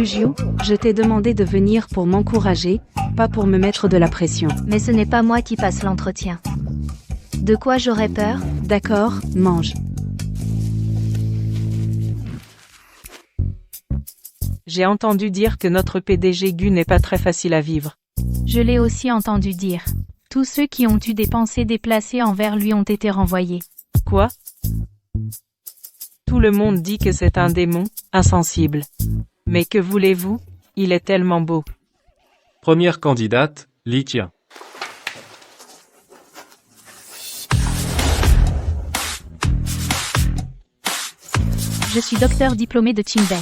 Juju, je t'ai demandé de venir pour m'encourager, pas pour me mettre de la pression. Mais ce n'est pas moi qui passe l'entretien. De quoi j'aurais peur? D'accord, mange. J'ai entendu dire que notre PDG Gu n'est pas très facile à vivre. Je l'ai aussi entendu dire. Tous ceux qui ont eu des pensées déplacées envers lui ont été renvoyés. Quoi? Tout le monde dit que c'est un démon, insensible. Mais que voulez-vous? Il est tellement beau. Première candidate, Litia. Je suis docteur diplômé de Qingbei.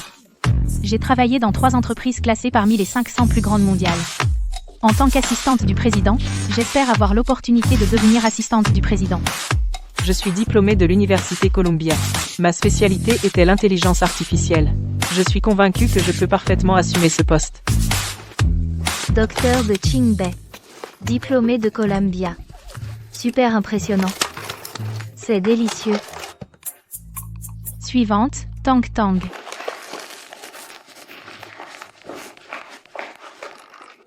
J'ai travaillé dans 3 entreprises classées parmi les 500 plus grandes mondiales. En tant qu'assistante du président, j'espère avoir l'opportunité de devenir assistante du président. Je suis diplômée de l'Université Columbia. Ma spécialité était l'intelligence artificielle. Je suis convaincue que je peux parfaitement assumer ce poste. Docteur de Qingbei. Diplômé de Columbia. Super impressionnant. C'est délicieux. Suivante, Tang Tang.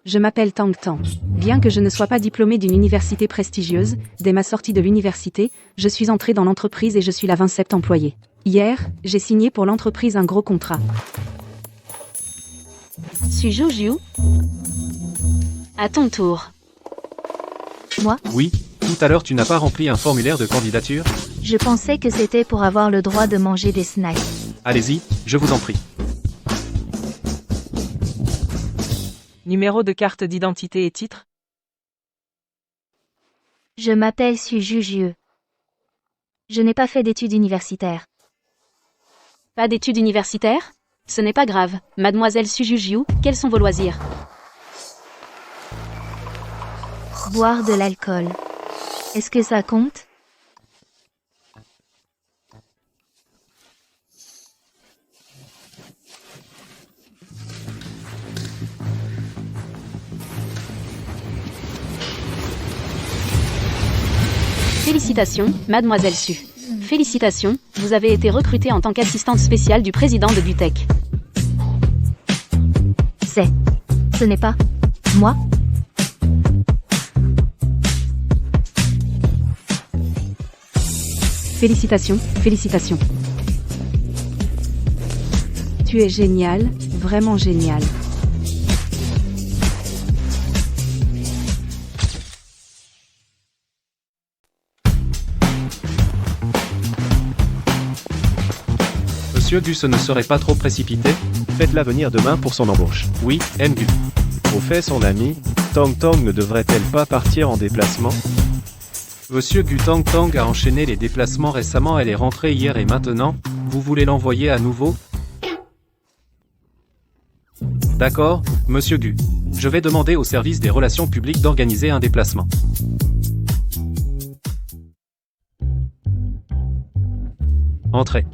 Je m'appelle Tang Tang. Bien que je ne sois pas diplômée d'une université prestigieuse, dès ma sortie de l'université, je suis entrée dans l'entreprise et je suis la 27e employée. Hier, j'ai signé pour l'entreprise un gros contrat. Suis Juju. À ton tour. Moi, Oui, tout à l'heure tu n'as pas rempli un formulaire de candidature? je pensais que c'était pour avoir le droit de manger des snacks. Allez-y, je vous en prie. Numéro de carte d'identité et titre? Je m'appelle Suis Juju. Je n'ai pas fait d'études universitaires. Pas d'études universitaires? Ce n'est pas grave. Mademoiselle Sujuju, quels sont vos loisirs? Boire de l'alcool. Est-ce que ça compte? Félicitations, Mademoiselle Su. Félicitations, vous avez été recrutée en tant qu'assistante spéciale du président de Butech. Ce n'est pas moi? Félicitations, félicitations. Tu es génial, vraiment génial. Monsieur Gu, ce ne serait pas trop précipité? Faites-la venir demain pour son embauche. Oui, Gu. Au fait, son ami, Tang Tang ne devrait-elle pas partir en déplacement? Monsieur Gu, Tang Tang a enchaîné les déplacements récemment, elle est rentrée hier et maintenant, vous voulez l'envoyer à nouveau? D'accord, Monsieur Gu. Je vais demander au service des relations publiques d'organiser un déplacement. Entrez.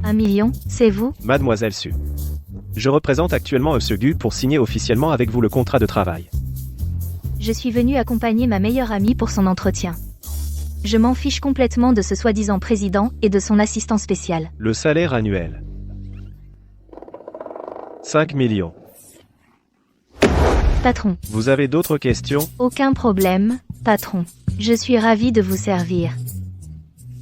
Un million, c'est vous? Mademoiselle Su. Je représente actuellement Monsieur Gu pour signer officiellement avec vous le contrat de travail. Je suis venue accompagner ma meilleure amie pour son entretien. Je m'en fiche complètement de ce soi-disant président et de son assistant spécial. Le salaire annuel. 5 millions. Patron. Vous avez d'autres questions? Aucun problème, patron. Je suis ravie de vous servir.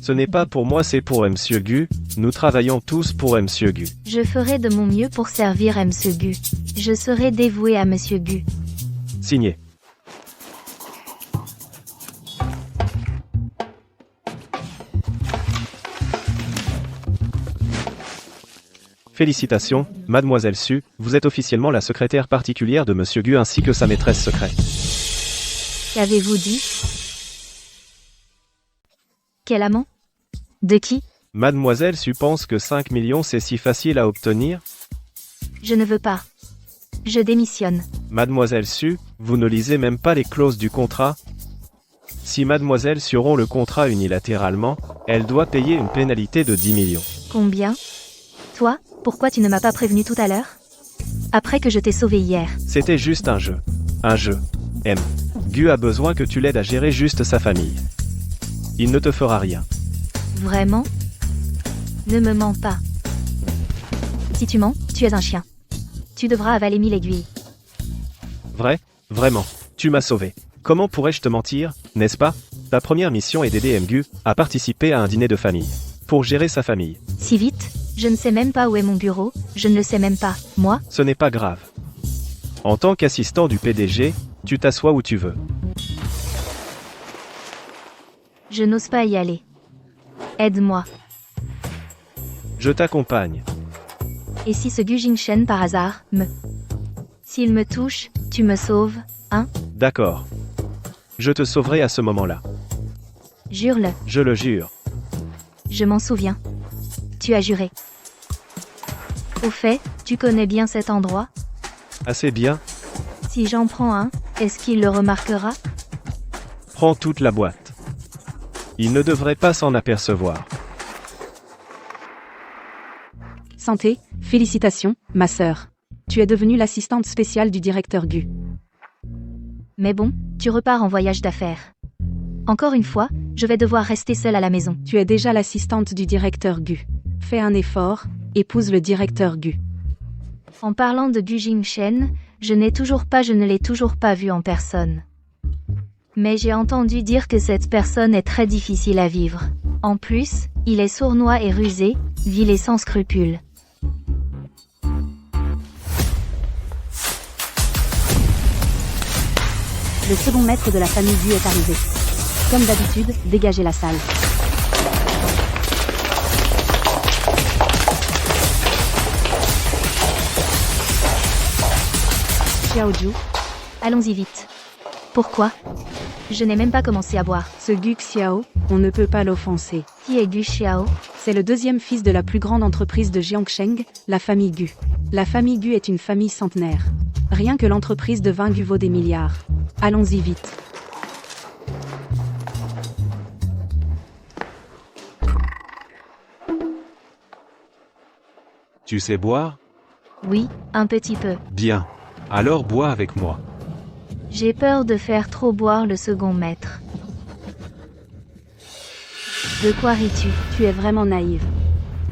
Ce n'est pas pour moi, c'est pour Monsieur Gu. Nous travaillons tous pour Monsieur Gu. Je ferai de mon mieux pour servir Monsieur Gu. Je serai dévouée à Monsieur Gu. Signé. Félicitations, Mademoiselle Su, vous êtes officiellement la secrétaire particulière de Monsieur Gu ainsi que sa maîtresse secrète. Qu'avez-vous dit? Quel amant? De qui? Mademoiselle Su pense que 5 millions c'est si facile à obtenir? Je ne veux pas. Je démissionne. Mademoiselle Su, vous ne lisez même pas les clauses du contrat? Si Mademoiselle Su rompt le contrat unilatéralement, elle doit payer une pénalité de 10 millions. Combien? Toi, pourquoi tu ne m'as pas prévenu tout à l'heure? Après que je t'ai sauvé hier. C'était juste un jeu. Un jeu. M. Gu a besoin que tu l'aides à gérer juste sa famille. Il ne te fera rien. Vraiment? Ne me mens pas. Si tu mens, tu es un chien. Tu devras avaler 1000 aiguilles. Vrai? Vraiment. Tu m'as sauvé. Comment pourrais-je te mentir, n'est-ce pas? Ta première mission est d'aider Mgu à participer à un dîner de famille. Pour gérer sa famille. Si vite? Je ne sais même pas où est mon bureau, je ne le sais même pas, moi? Ce n'est pas grave. En tant qu'assistant du PDG, tu t'assois où tu veux. Je n'ose pas y aller. Aide-moi. Je t'accompagne. Et si ce Gu Jingshen par hasard, S'il me touche, tu me sauves, hein? D'accord. Je te sauverai à ce moment-là. Jure-le. Je le jure. Je m'en souviens. Tu as juré. Au fait, tu connais bien cet endroit? Assez bien. Si j'en prends un, est-ce qu'il le remarquera? Prends toute la boîte. Il ne devrait pas s'en apercevoir. Santé, félicitations, ma sœur. Tu es devenue l'assistante spéciale du directeur Gu. Mais bon, tu repars en voyage d'affaires. Encore une fois, je vais devoir rester seule à la maison. Tu es déjà l'assistante du directeur Gu. Fais un effort, épouse le directeur Gu. En parlant de Gu Jingshen, je ne l'ai toujours pas vu en personne. Mais j'ai entendu dire que cette personne est très difficile à vivre. En plus, il est sournois et rusé, vil et sans scrupules. Le second maître de la famille Gu est arrivé. Comme d'habitude, dégagez la salle. Xiaoju, Allons-y vite. Pourquoi? Je n'ai même pas commencé à boire. ce Gu Xiao, on ne peut pas l'offenser. Qui est Gu Xiao? C'est le deuxième fils de la plus grande entreprise de Jiangsheng, la famille Gu. La famille Gu est une famille centenaire. Rien que l'entreprise de 20 Gu vaut des milliards. Allons-y vite. Tu sais boire? Oui, un petit peu. Bien. Alors bois avec moi. J'ai peur de faire trop boire le second maître. De quoi ris-tu? Tu es vraiment naïve.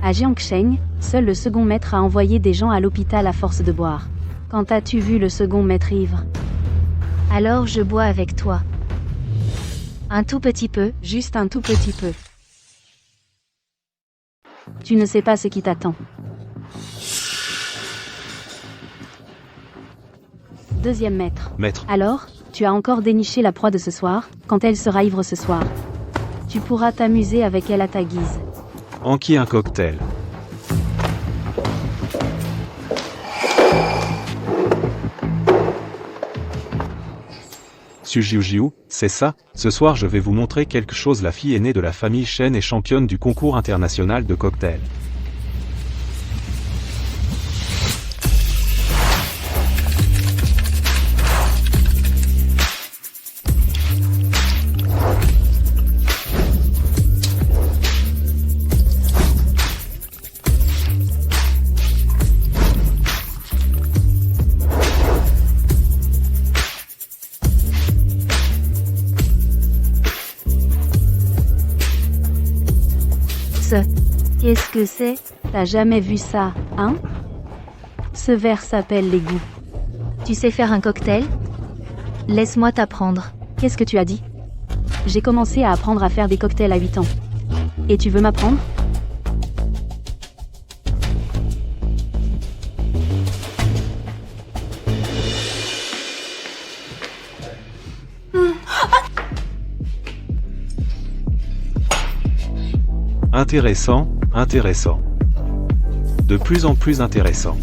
À Jiangsheng, seul le second maître a envoyé des gens à l'hôpital à force de boire. Quand as-tu vu le second maître ivre? Alors je bois avec toi. Un tout petit peu. Juste un tout petit peu. Tu ne sais pas ce qui t'attend. Deuxième maître. Maître. Alors, tu as encore déniché la proie de ce soir, quand elle sera ivre ce soir. Tu pourras t'amuser avec elle à ta guise. En qui un cocktail? Sujiujiu, c'est ça? Ce soir je vais vous montrer quelque chose. La fille aînée de la famille Shen est championne du concours international de cocktail. Qu'est-ce que c'est? T'as jamais vu ça, hein? Ce verre s'appelle l'égout. Tu sais faire un cocktail? Laisse-moi t'apprendre. Qu'est-ce que tu as dit? J'ai commencé à apprendre à faire des cocktails à 8 ans. Et tu veux m'apprendre? Intéressant, intéressant. De plus en plus intéressant.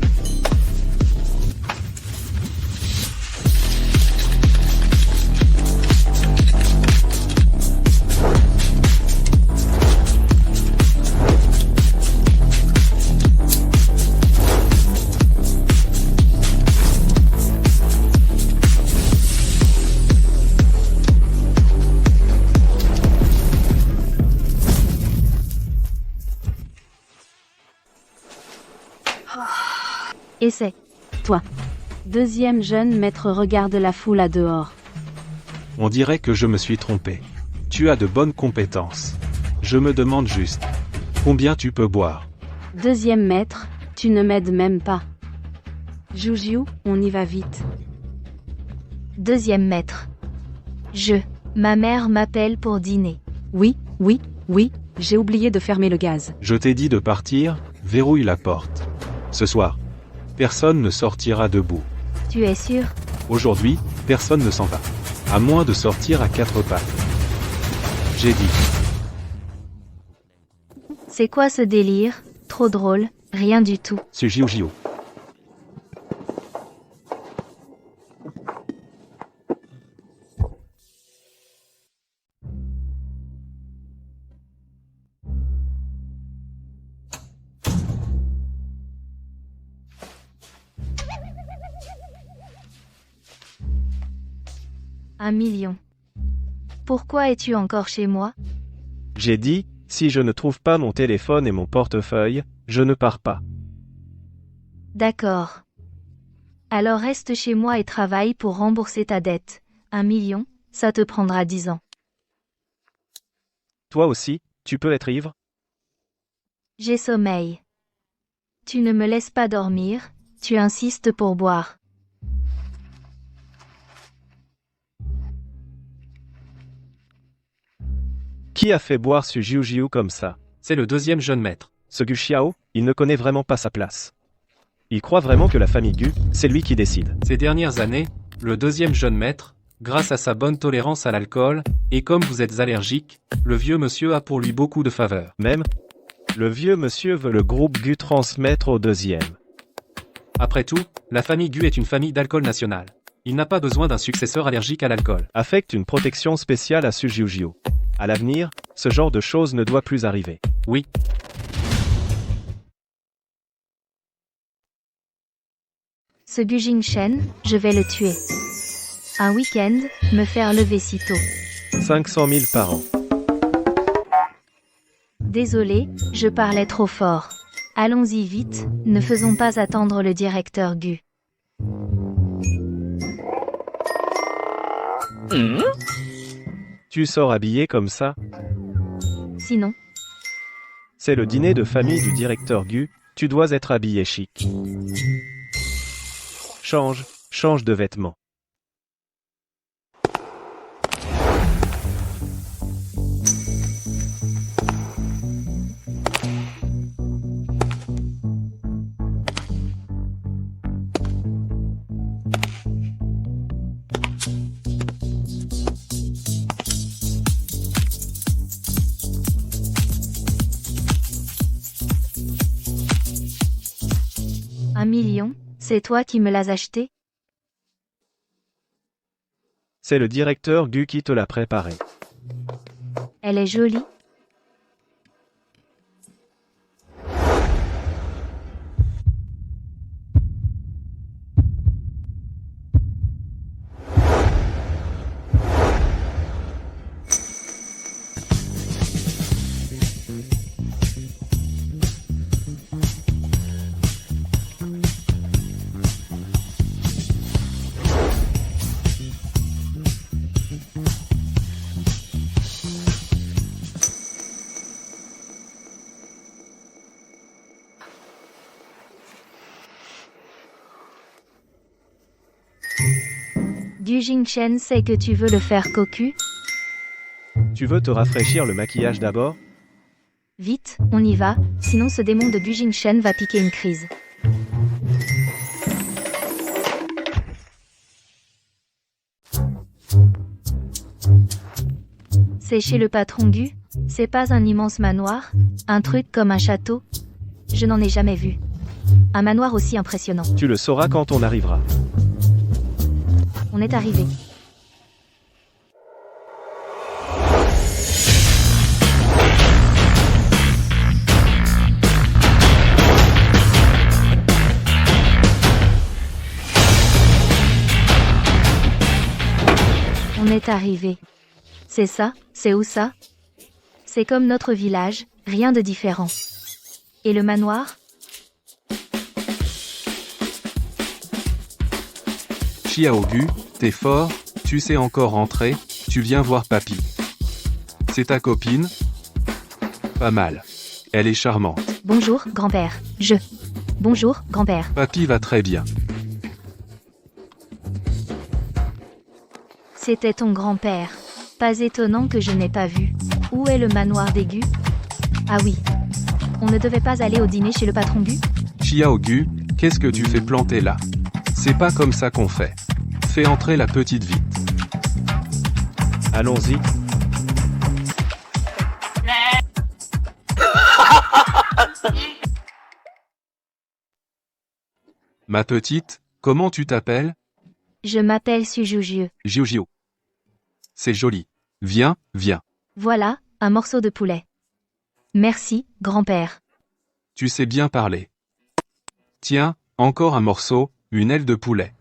Essaie. Toi. Deuxième jeune maître regarde la foule à dehors. On dirait que je me suis trompé. Tu as de bonnes compétences. Je me demande juste. Combien tu peux boire? Deuxième maître, tu ne m'aides même pas. Juju, on y va vite. Deuxième maître. Ma mère m'appelle pour dîner. Oui, j'ai oublié de fermer le gaz. Je t'ai dit de partir, verrouille la porte. Ce soir, personne ne sortira debout. Tu es sûr? Aujourd'hui, personne ne s'en va. À moins de sortir à quatre pattes. J'ai dit. C'est quoi ce délire? Trop drôle, rien du tout. C'est Juju. Un million. Pourquoi es-tu encore chez moi? J'ai dit, si je ne trouve pas mon téléphone et mon portefeuille, je ne pars pas. D'accord. Alors reste chez moi et travaille pour rembourser ta dette. 1 million, ça te prendra 10 ans. Toi aussi, tu peux être ivre? J'ai sommeil. Tu ne me laisses pas dormir, tu insistes pour boire. Qui a fait boire ce Juju comme ça? C'est le deuxième jeune maître. Ce Gu Xiao, il ne connaît vraiment pas sa place. Il croit vraiment que la famille Gu, c'est lui qui décide. Ces dernières années, le deuxième jeune maître, grâce à sa bonne tolérance à l'alcool, et comme vous êtes allergique, le vieux monsieur a pour lui beaucoup de faveurs. Même, le vieux monsieur veut le groupe Gu transmettre au deuxième. Après tout, la famille Gu est une famille d'alcool national. Il n'a pas besoin d'un successeur allergique à l'alcool. Affecte une protection spéciale à ce Juju. À l'avenir, ce genre de choses ne doit plus arriver. Oui. Ce Gu Jingshen, je vais le tuer. Un week-end, me faire lever si tôt. 500 000 par an. Désolé, je parlais trop fort. Allons-y vite, ne faisons pas attendre le directeur Gu. Tu sors habillé comme ça? Sinon, C'est le dîner de famille du directeur Gu, tu dois être habillé chic. Change de vêtements. un million, c'est toi qui me l'as acheté? C'est le directeur Gu qui te l'a préparé. Elle est jolie. Gu Jingshen sait que tu veux le faire cocu? Tu veux te rafraîchir le maquillage d'abord? Vite, on y va, sinon ce démon de Gu Jingshen va piquer une crise. C'est chez le patron Gu? C'est pas un immense manoir? Un truc comme un château? Je n'en ai jamais vu. Un manoir aussi impressionnant. Tu le sauras quand on arrivera. On est arrivé. On est arrivé. C'est ça? C'est où ça? C'est comme notre village, rien de différent. Et le manoir? Xiaogu, t'es fort, tu sais encore rentrer, tu viens voir papy. C'est ta copine? Pas mal. Elle est charmante. Bonjour, grand-père. Bonjour, grand-père. Papy va très bien. C'était ton grand-père. Pas étonnant que je n'ai pas vu. Où est le manoir des Gu? Ah oui. On ne devait pas aller au dîner chez le patron Gu? Xiaogu, qu'est-ce que tu fais planter là? C'est pas comme ça qu'on fait. Fais entrer la petite vite. Allons-y. Ma petite, comment tu t'appelles? Je m'appelle Sujujiu. Jiu. C'est joli. Viens, viens. Voilà, un morceau de poulet. Merci, grand-père. Tu sais bien parler. Tiens, encore un morceau, une aile de poulet.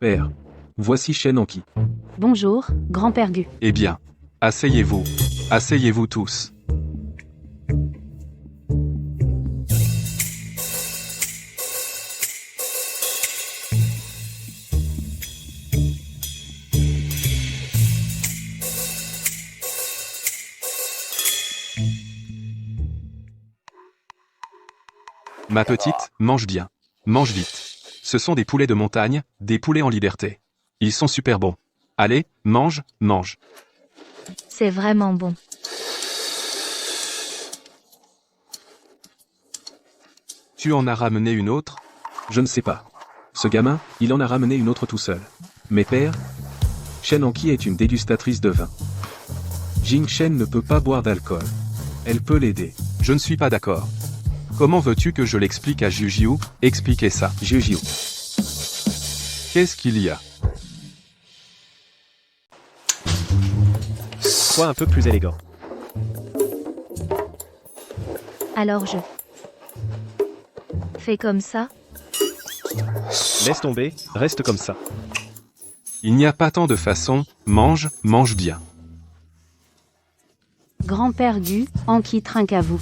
Père, voici Shen Anki. Bonjour, grand-père Gu. Eh bien, asseyez-vous. Asseyez-vous tous. Ma petite, mange bien. Mange vite. Ce sont des poulets de montagne, des poulets en liberté. Ils sont super bons. Allez, mange, mange. C'est vraiment bon. Tu en as ramené une autre? Je ne sais pas. Ce gamin, il en a ramené une autre tout seul. Mais père, Shen Anki est une dégustatrice de vin. Jing Shen ne peut pas boire d'alcool. Elle peut l'aider. Je ne suis pas d'accord. Comment veux-tu que je l'explique à Jujiu? Expliquez ça. Jujiu. Qu'est-ce qu'il y a? Sois un peu plus élégant. Alors je fais comme ça? Laisse tomber, reste comme ça. Il n'y a pas tant de façons, mange, mange bien. Grand-père Gu, Anki trinque à vous.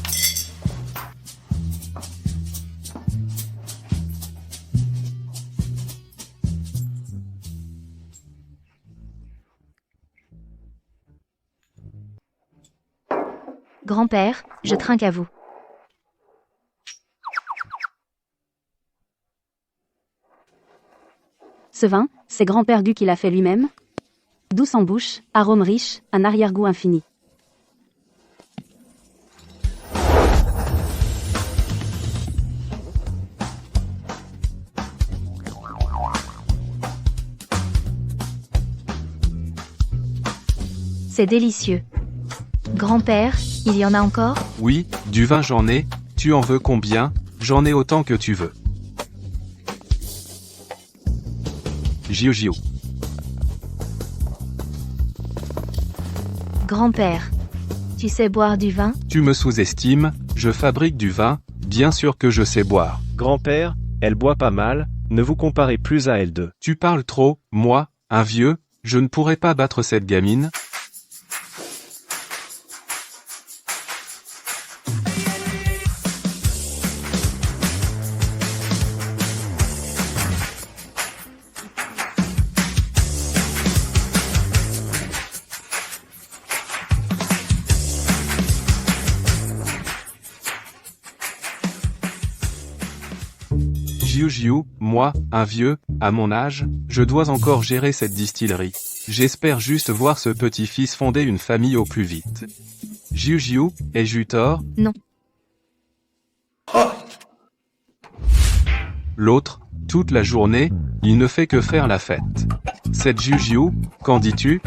Grand-père, je trinque à vous. Ce vin, c'est grand-père Gu qui l'a fait lui-même. Douce en bouche, arôme riche, un arrière-goût infini. C'est délicieux. Grand-père, il y en a encore? Oui, du vin j'en ai, tu en veux combien? J'en ai autant que tu veux. Jiu. Grand-père, tu sais boire du vin? Tu me sous-estimes, je fabrique du vin, bien sûr que je sais boire. Grand-père, elle boit pas mal, ne vous comparez plus à elle deux. Tu parles trop, moi, un vieux, je ne pourrais pas battre cette gamine. Jiu, moi, un vieux, à mon âge, je dois encore gérer cette distillerie. J'espère juste voir ce petit-fils fonder une famille au plus vite. Jiu, ai-je tort? Non. L'autre, toute la journée, il ne fait que faire la fête. Cette Jiu, qu'en dis-tu?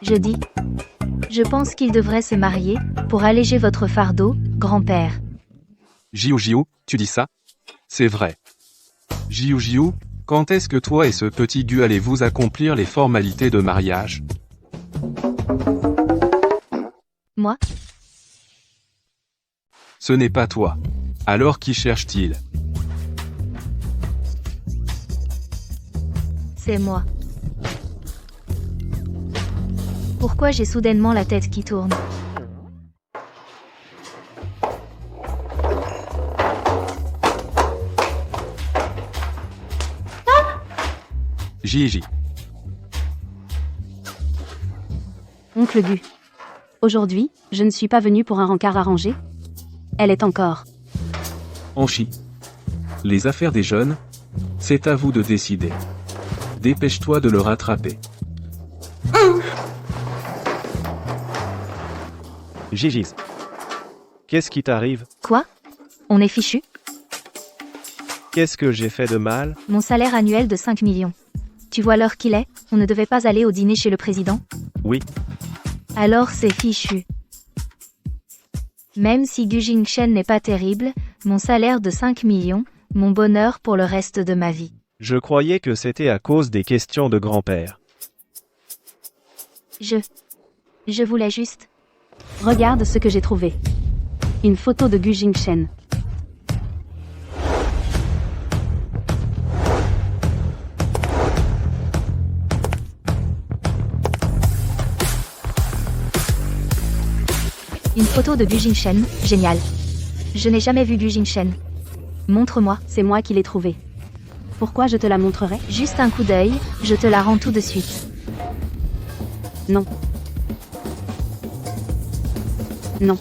Je pense qu'il devrait se marier, pour alléger votre fardeau, grand-père. Jiu, tu dis ça? C'est vrai. Jiu, quand est-ce que toi et ce petit Gu allez-vous accomplir les formalités de mariage? Moi? Ce n'est pas toi. Alors qui cherche-t-il? C'est moi. Pourquoi j'ai soudainement la tête qui tourne? JJ. Oncle Gu. Aujourd'hui, je ne suis pas venu pour un rencard arrangé. Elle est encore. Anchi. Les affaires des jeunes, c'est à vous de décider. Dépêche-toi de le rattraper. Gigis. Qu'est-ce qui t'arrive? Quoi? On est fichu? Qu'est-ce que j'ai fait de mal? Mon salaire annuel de 5 millions. Tu vois l'heure qu'il est? On ne devait pas aller au dîner chez le président? Oui. Alors c'est fichu. Même si Gu Jingchen n'est pas terrible, mon salaire de 5 millions, mon bonheur pour le reste de ma vie. Je croyais que c'était à cause des questions de grand-père. Je voulais juste... Regarde ce que j'ai trouvé. Une photo de Gu Jingchen. Une photo de Gu Jingchen, génial. Je n'ai jamais vu Gu Jingchen. Montre-moi. C'est moi qui l'ai trouvée. Pourquoi je te la montrerai? Juste un coup d'œil, je te la rends tout de suite. Non. Non.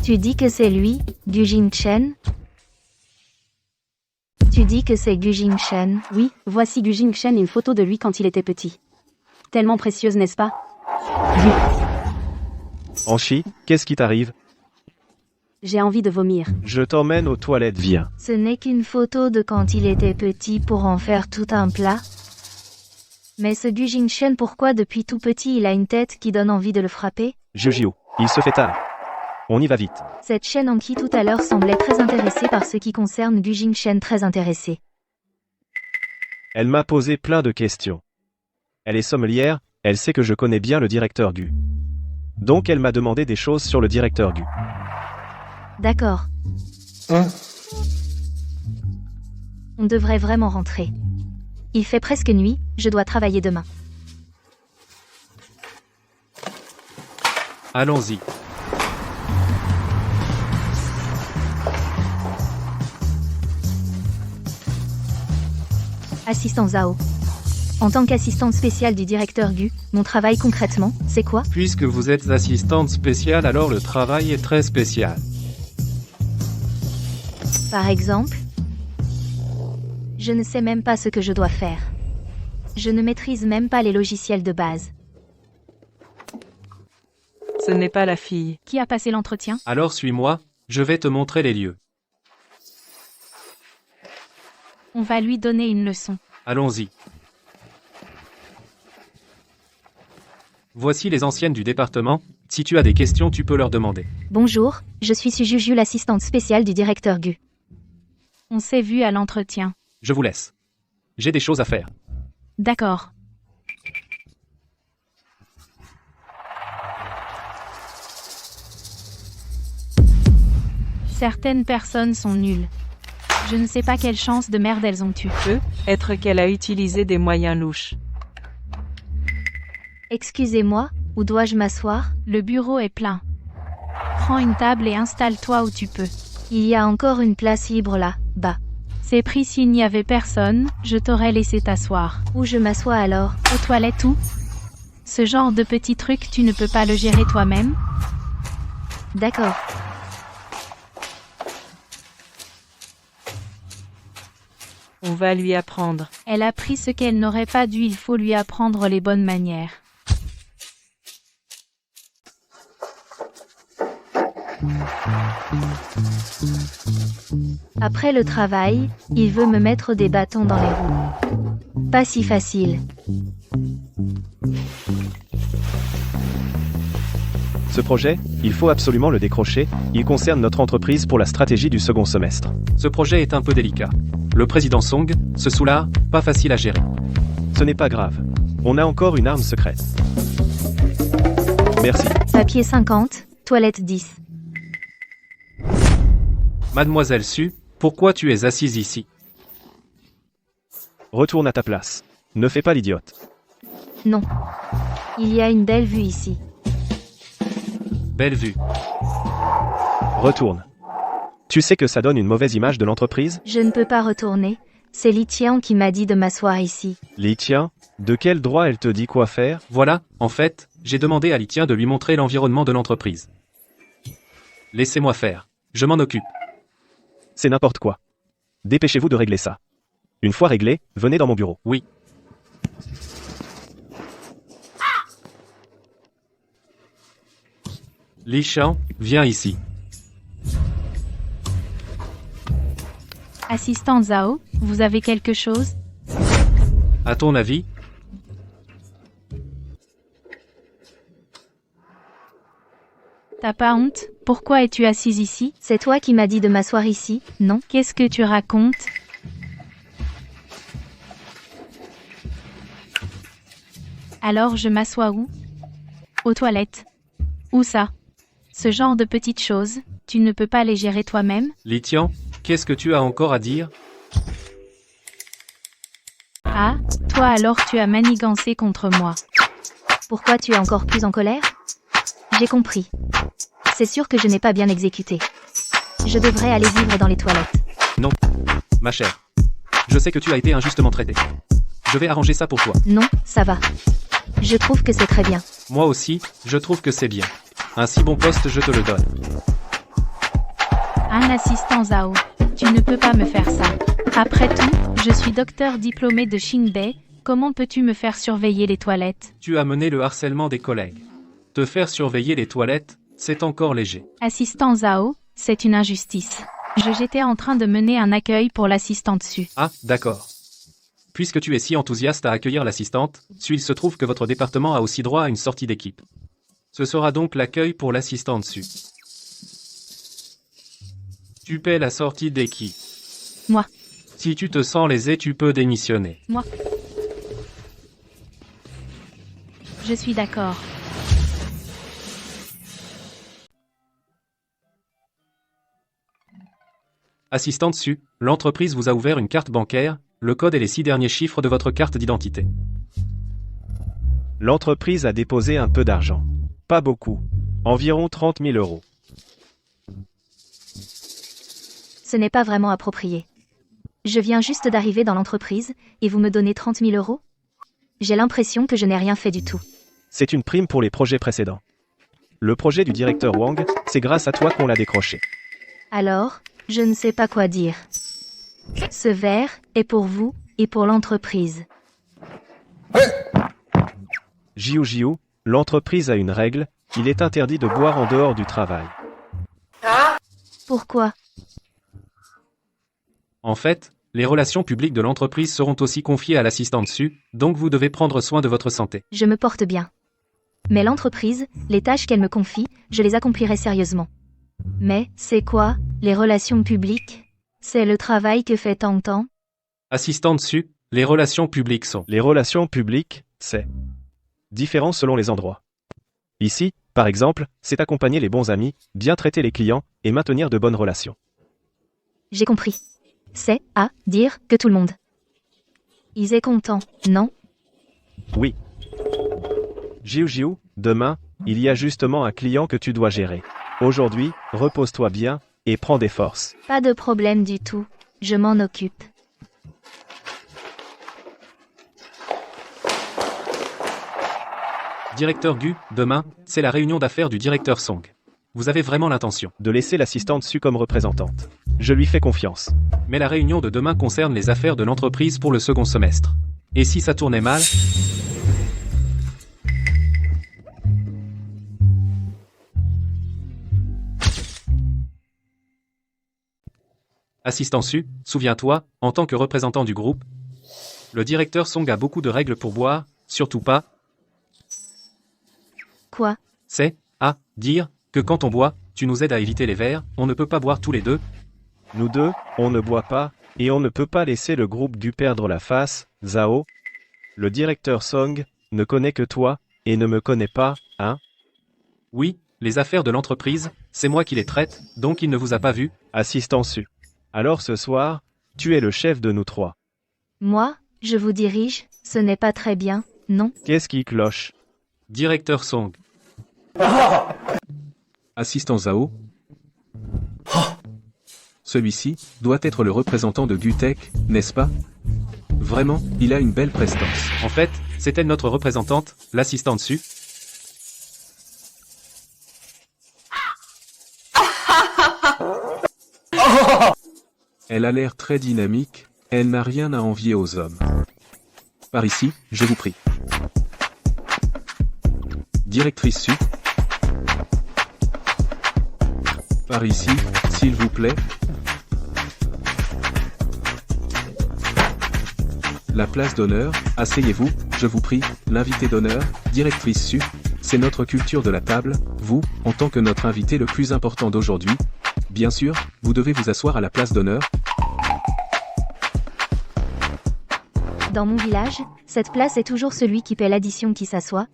Tu dis que c'est lui, Gu Jingchen? Tu dis que c'est Gu Jingchen? Oui, voici Gu Jingchen et une photo de lui quand il était petit. Tellement précieuse, n'est-ce pas? Anchi, qu'est-ce qui t'arrive? J'ai envie de vomir. Je t'emmène aux toilettes, viens. Ce n'est qu'une photo de quand il était petit pour en faire tout un plat. Mais ce Gu Jingchen, pourquoi depuis tout petit il a une tête qui donne envie de le frapper? Jujio, il se fait tard. On y va vite. Cette chaîne en qui tout à l'heure semblait très intéressée par ce qui concerne Gu Jingchen, très intéressée. Elle m'a posé plein de questions. Elle est sommelière, elle sait que je connais bien le directeur Gu. Donc elle m'a demandé des choses sur le directeur Gu. D'accord. On devrait vraiment rentrer. Il fait presque nuit, je dois travailler demain. Allons-y. Assistant Zhao. En tant qu'assistante spéciale du directeur Gu, mon travail concrètement, c'est quoi? Puisque vous êtes assistante spéciale, alors le travail est très spécial. Par exemple, je ne sais même pas ce que je dois faire. Je ne maîtrise même pas les logiciels de base. Ce n'est pas la fille. Qui a passé l'entretien? Alors suis-moi, je vais te montrer les lieux. On va lui donner une leçon. Allons-y. Voici les anciennes du département, si tu as des questions tu peux leur demander. Bonjour, je suis Juju, l'assistante spéciale du directeur Gu. On s'est vu à l'entretien. Je vous laisse. J'ai des choses à faire. D'accord. Certaines personnes sont nulles. Je ne sais pas quelle chance de merde elles ont eue. Peut-être qu'elle a utilisé des moyens louches. Excusez-moi, où dois-je m'asseoir? Le bureau est plein. Prends une table et installe-toi où tu peux. Il y a encore une place libre là, bas. C'est pris s'il n'y avait personne, je t'aurais laissé t'asseoir. Où je m'assois alors? Aux toilettes ou? Ce genre de petit truc tu ne peux pas le gérer toi-même? D'accord. On va lui apprendre. Elle a pris ce qu'elle n'aurait pas dû, il faut lui apprendre les bonnes manières. Après le travail, il veut me mettre des bâtons dans les roues. Pas si facile. Ce projet, il faut absolument le décrocher, il concerne notre entreprise pour la stratégie du second semestre. Ce projet est un peu délicat. Le président Song, ce sous-là, pas facile à gérer. Ce n'est pas grave. On a encore une arme secrète. Merci. Papier 50, toilette 10. Mademoiselle Su, pourquoi tu es assise ici? Retourne à ta place. Ne fais pas l'idiote. Non. Il y a une belle vue ici. Belle vue. Retourne. Tu sais que ça donne une mauvaise image de l'entreprise? Je ne peux pas retourner. c'est Li Tian qui m'a dit de m'asseoir ici. Li Tian, de quel droit elle te dit quoi faire? Voilà, en fait, j'ai demandé à Li Tian de lui montrer l'environnement de l'entreprise. Laissez-moi faire. Je m'en occupe. C'est n'importe quoi. Dépêchez-vous de régler ça. Une fois réglé, venez dans mon bureau. Oui. Li Xian, viens ici. Assistant Zhao, vous avez quelque chose? À ton avis? T'as pas honte? Pourquoi es-tu assise ici? C'est toi qui m'as dit de m'asseoir ici, non? Qu'est-ce que tu racontes? Alors je m'assois où? Aux toilettes. Où ça? Ce genre de petites choses, tu ne peux pas les gérer toi-même? Li Tian, qu'est-ce que tu as encore à dire? Ah, toi alors tu as manigancé contre moi. Pourquoi tu es encore plus en colère? J'ai compris. C'est sûr que je n'ai pas bien exécuté. Je devrais aller vivre dans les toilettes. Non, ma chère. Je sais que tu as été injustement traité. Je vais arranger ça pour toi. Non, ça va. Je trouve que c'est très bien. Moi aussi, je trouve que c'est bien. Un si bon poste, je te le donne. Un assistant Zhao, tu ne peux pas me faire ça. Après tout, je suis docteur diplômé de Xinbei, comment peux-tu me faire surveiller les toilettes? Tu as mené le harcèlement des collègues. Te faire surveiller les toilettes, c'est encore léger. Assistant Zhao, c'est une injustice. J'étais en train de mener un accueil pour l'assistante Su. Ah, d'accord. Puisque tu es si enthousiaste à accueillir l'assistante, il se trouve que votre département a aussi droit à une sortie d'équipe. Ce sera donc l'accueil pour l'assistante Su. Tu paies la sortie d'équipe. Moi. Si tu te sens lésé, tu peux démissionner. Moi. Je suis d'accord. Assistante Su, l'entreprise vous a ouvert une carte bancaire, le code et les 6 derniers chiffres de votre carte d'identité. L'entreprise a déposé un peu d'argent. Pas beaucoup. Environ 30 000 euros. Ce n'est pas vraiment approprié. Je viens juste d'arriver dans l'entreprise, et vous me donnez 30 000 euros? J'ai l'impression que je n'ai rien fait du tout. C'est une prime pour les projets précédents. Le projet du directeur Wang, c'est grâce à toi qu'on l'a décroché. Alors, je ne sais pas quoi dire. Ce verre est pour vous et pour l'entreprise. Jiu, l'entreprise a une règle, il est interdit de boire en dehors du travail. Pourquoi? En fait, les relations publiques de l'entreprise seront aussi confiées à l'assistante Su, donc vous devez prendre soin de votre santé. Je me porte bien. Mais l'entreprise, les tâches qu'elle me confie, je les accomplirai sérieusement. Mais, c'est quoi, les relations publiques? C'est le travail que fait Tang Tang? Assistante Su, les relations publiques sont... Les relations publiques, c'est différent selon les endroits. Ici, par exemple, c'est accompagner les bons amis, bien traiter les clients, et maintenir de bonnes relations. J'ai compris. C'est, à, dire, que tout le monde. Ils est content, non? Oui. Jiu, demain, il y a justement un client que tu dois gérer. Aujourd'hui, repose-toi bien, et prends des forces. Pas de problème du tout. Je m'en occupe. Directeur Gu, demain, c'est la réunion d'affaires du directeur Song. Vous avez vraiment l'intention de laisser l'assistante Su comme représentante. Je lui fais confiance. Mais la réunion de demain concerne les affaires de l'entreprise pour le second semestre. Et si ça tournait mal? Assistant Su, souviens-toi, en tant que représentant du groupe, le directeur Song a beaucoup de règles pour boire, surtout pas... Quoi? C'est, à, dire, que quand on boit, tu nous aides à éviter les verres, on ne peut pas boire tous les deux. Nous deux, on ne boit pas, et on ne peut pas laisser le groupe Gu perdre la face, Zhao. Le directeur Song ne connaît que toi, et ne me connaît pas, hein? Oui, les affaires de l'entreprise, c'est moi qui les traite, donc il ne vous a pas vu. Assistant Su. Alors ce soir, tu es le chef de nous trois. Moi, je vous dirige, ce n'est pas très bien, non? Qu'est-ce qui cloche? Directeur Song. Assistant Zhao. Celui-ci doit être le représentant de Gutek, n'est-ce pas? Vraiment, il a une belle prestance. En fait, c'est elle notre représentante, l'assistante Su. Elle a l'air très dynamique, elle n'a rien à envier aux hommes. Par ici, je vous prie. Directrice Su. Par ici, s'il vous plaît. La place d'honneur, asseyez-vous, je vous prie, l'invité d'honneur, directrice Su. C'est notre culture de la table, vous, en tant que notre invité le plus important d'aujourd'hui. Bien sûr, vous devez vous asseoir à la place d'honneur. Dans mon village, cette place est toujours celui qui paie l'addition qui s'assoit.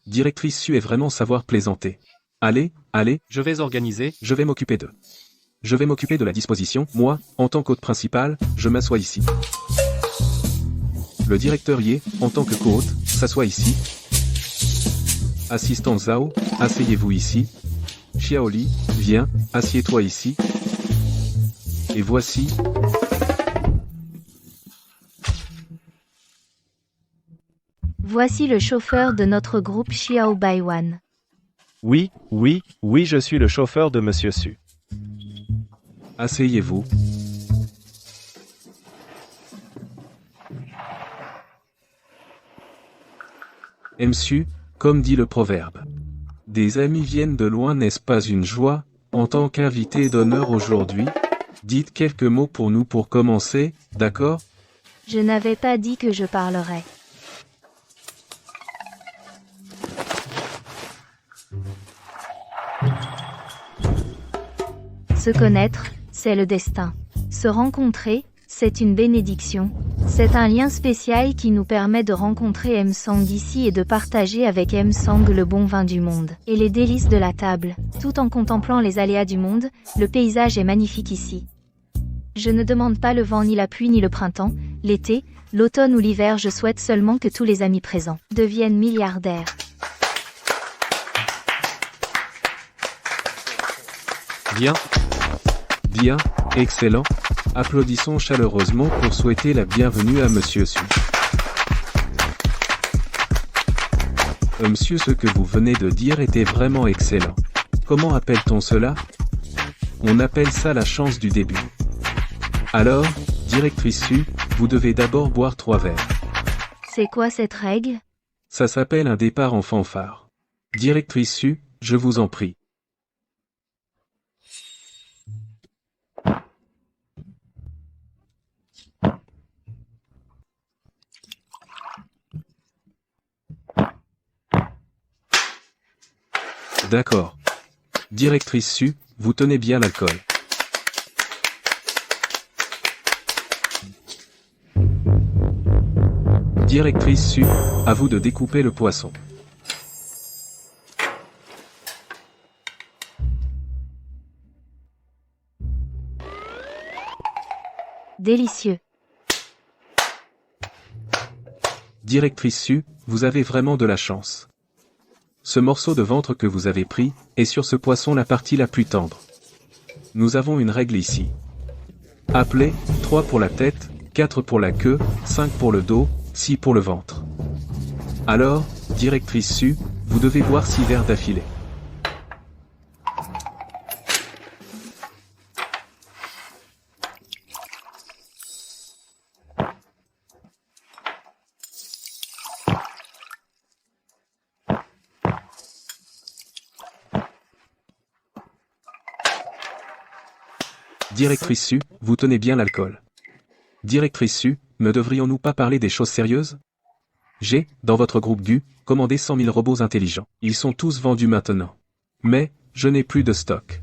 Directrice Su est vraiment savoir plaisanter. Allez, allez, Je vais organiser. je vais m'occuper d'eux. Je vais m'occuper de la disposition, moi, en tant qu'hôte principal, je m'assois ici. Le directeur Ye, en tant que co-hôte, s'assoit ici. Assistant Zhao, asseyez-vous ici. Xiaoli, viens, assieds-toi ici. Et voici... Voici le chauffeur de notre groupe Xiao Baiwan. Oui, je suis le chauffeur de Monsieur Su. Asseyez-vous. Msu, comme dit le proverbe. Des amis viennent de loin, n'est-ce pas une joie? En tant qu'invité d'honneur aujourd'hui, dites quelques mots pour nous pour commencer, d'accord? Je n'avais pas dit que je parlerais. Se connaître, c'est le destin. Se rencontrer, c'est une bénédiction. C'est un lien spécial qui nous permet de rencontrer M. Sang ici et de partager avec M. Sang le bon vin du monde et les délices de la table. Tout en contemplant les aléas du monde, le paysage est magnifique ici. Je ne demande pas le vent ni la pluie ni le printemps, l'été, l'automne ou l'hiver, je souhaite seulement que tous les amis présents deviennent milliardaires. Bien. Bien, excellent. Applaudissons chaleureusement pour souhaiter la bienvenue à Monsieur Su. Monsieur, ce que vous venez de dire était vraiment excellent. Comment appelle-t-on cela? On appelle ça la chance du début. Alors, directrice Su, vous devez d'abord boire 3 verres. C'est quoi cette règle? Ça s'appelle un départ en fanfare. Directrice Su, je vous en prie. D'accord. Directrice Su, vous tenez bien l'alcool. Directrice Su, à vous de découper le poisson. Délicieux. Directrice Su, vous avez vraiment de la chance. Ce morceau de ventre que vous avez pris est sur ce poisson la partie la plus tendre. Nous avons une règle ici. Appelez, 3 pour la tête, 4 pour la queue, 5 pour le dos, 6 pour le ventre. Alors, directrice Su, vous devez boire 6 verres d'affilée. Directrice Su, vous tenez bien l'alcool. Directrice Su, ne devrions-nous pas parler des choses sérieuses? J'ai, dans votre groupe GU, commandé 100 000 robots intelligents. Ils sont tous vendus maintenant. Mais, je n'ai plus de stock.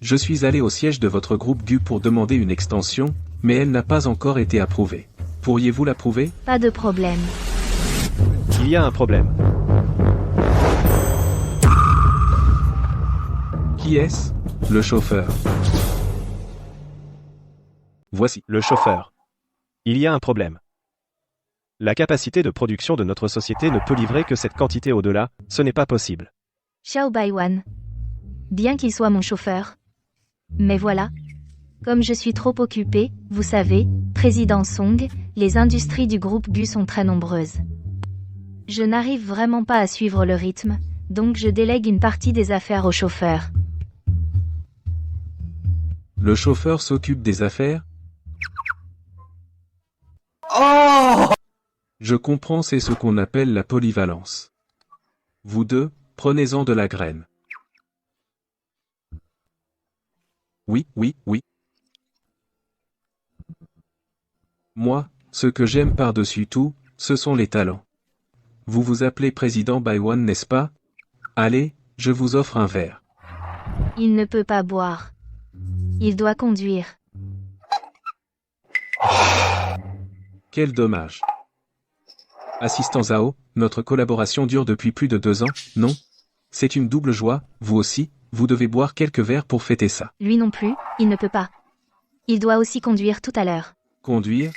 Je suis allé au siège de votre groupe GU pour demander une extension, mais elle n'a pas encore été approuvée. Pourriez-vous l'approuver? Pas de problème. Il y a un problème. Qui est-ce? Le chauffeur. Voici. Le chauffeur. Il y a un problème. La capacité de production de notre société ne peut livrer que cette quantité au-delà, ce n'est pas possible. Xiao Baiwan. Bien qu'il soit mon chauffeur. Mais voilà. Comme je suis trop occupé, vous savez, Président Song, les industries du groupe GU sont très nombreuses. Je n'arrive vraiment pas à suivre le rythme, donc je délègue une partie des affaires au chauffeur. Le chauffeur s'occupe des affaires? Je comprends, c'est ce qu'on appelle la polyvalence. Vous deux, prenez-en de la graine. Oui. Moi, ce que j'aime par-dessus tout, ce sont les talents. Vous vous appelez Président Baiwan, n'est-ce pas? Allez, je vous offre un verre. Il ne peut pas boire. Il doit conduire. Quel dommage. Assistant Zhao, notre collaboration dure depuis plus de 2 ans, non? C'est une double joie, vous aussi, vous devez boire quelques verres pour fêter ça. Lui non plus, il ne peut pas. Il doit aussi conduire tout à l'heure. Conduire?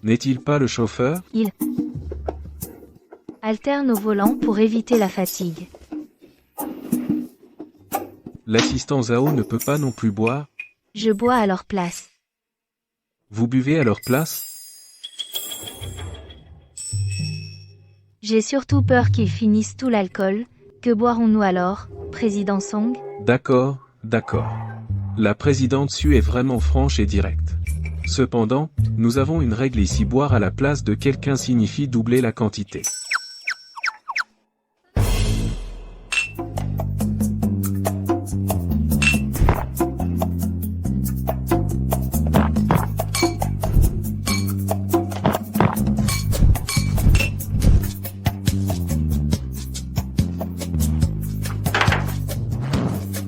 N'est-il pas le chauffeur? Il alterne au volant pour éviter la fatigue. L'assistant Zhao ne peut pas non plus boire? Je bois à leur place. Vous buvez à leur place? J'ai surtout peur qu'ils finissent tout l'alcool. Que boirons-nous alors, Président Song? D'accord. La présidente Su est vraiment franche et directe. Cependant, nous avons une règle ici, boire à la place de quelqu'un signifie doubler la quantité.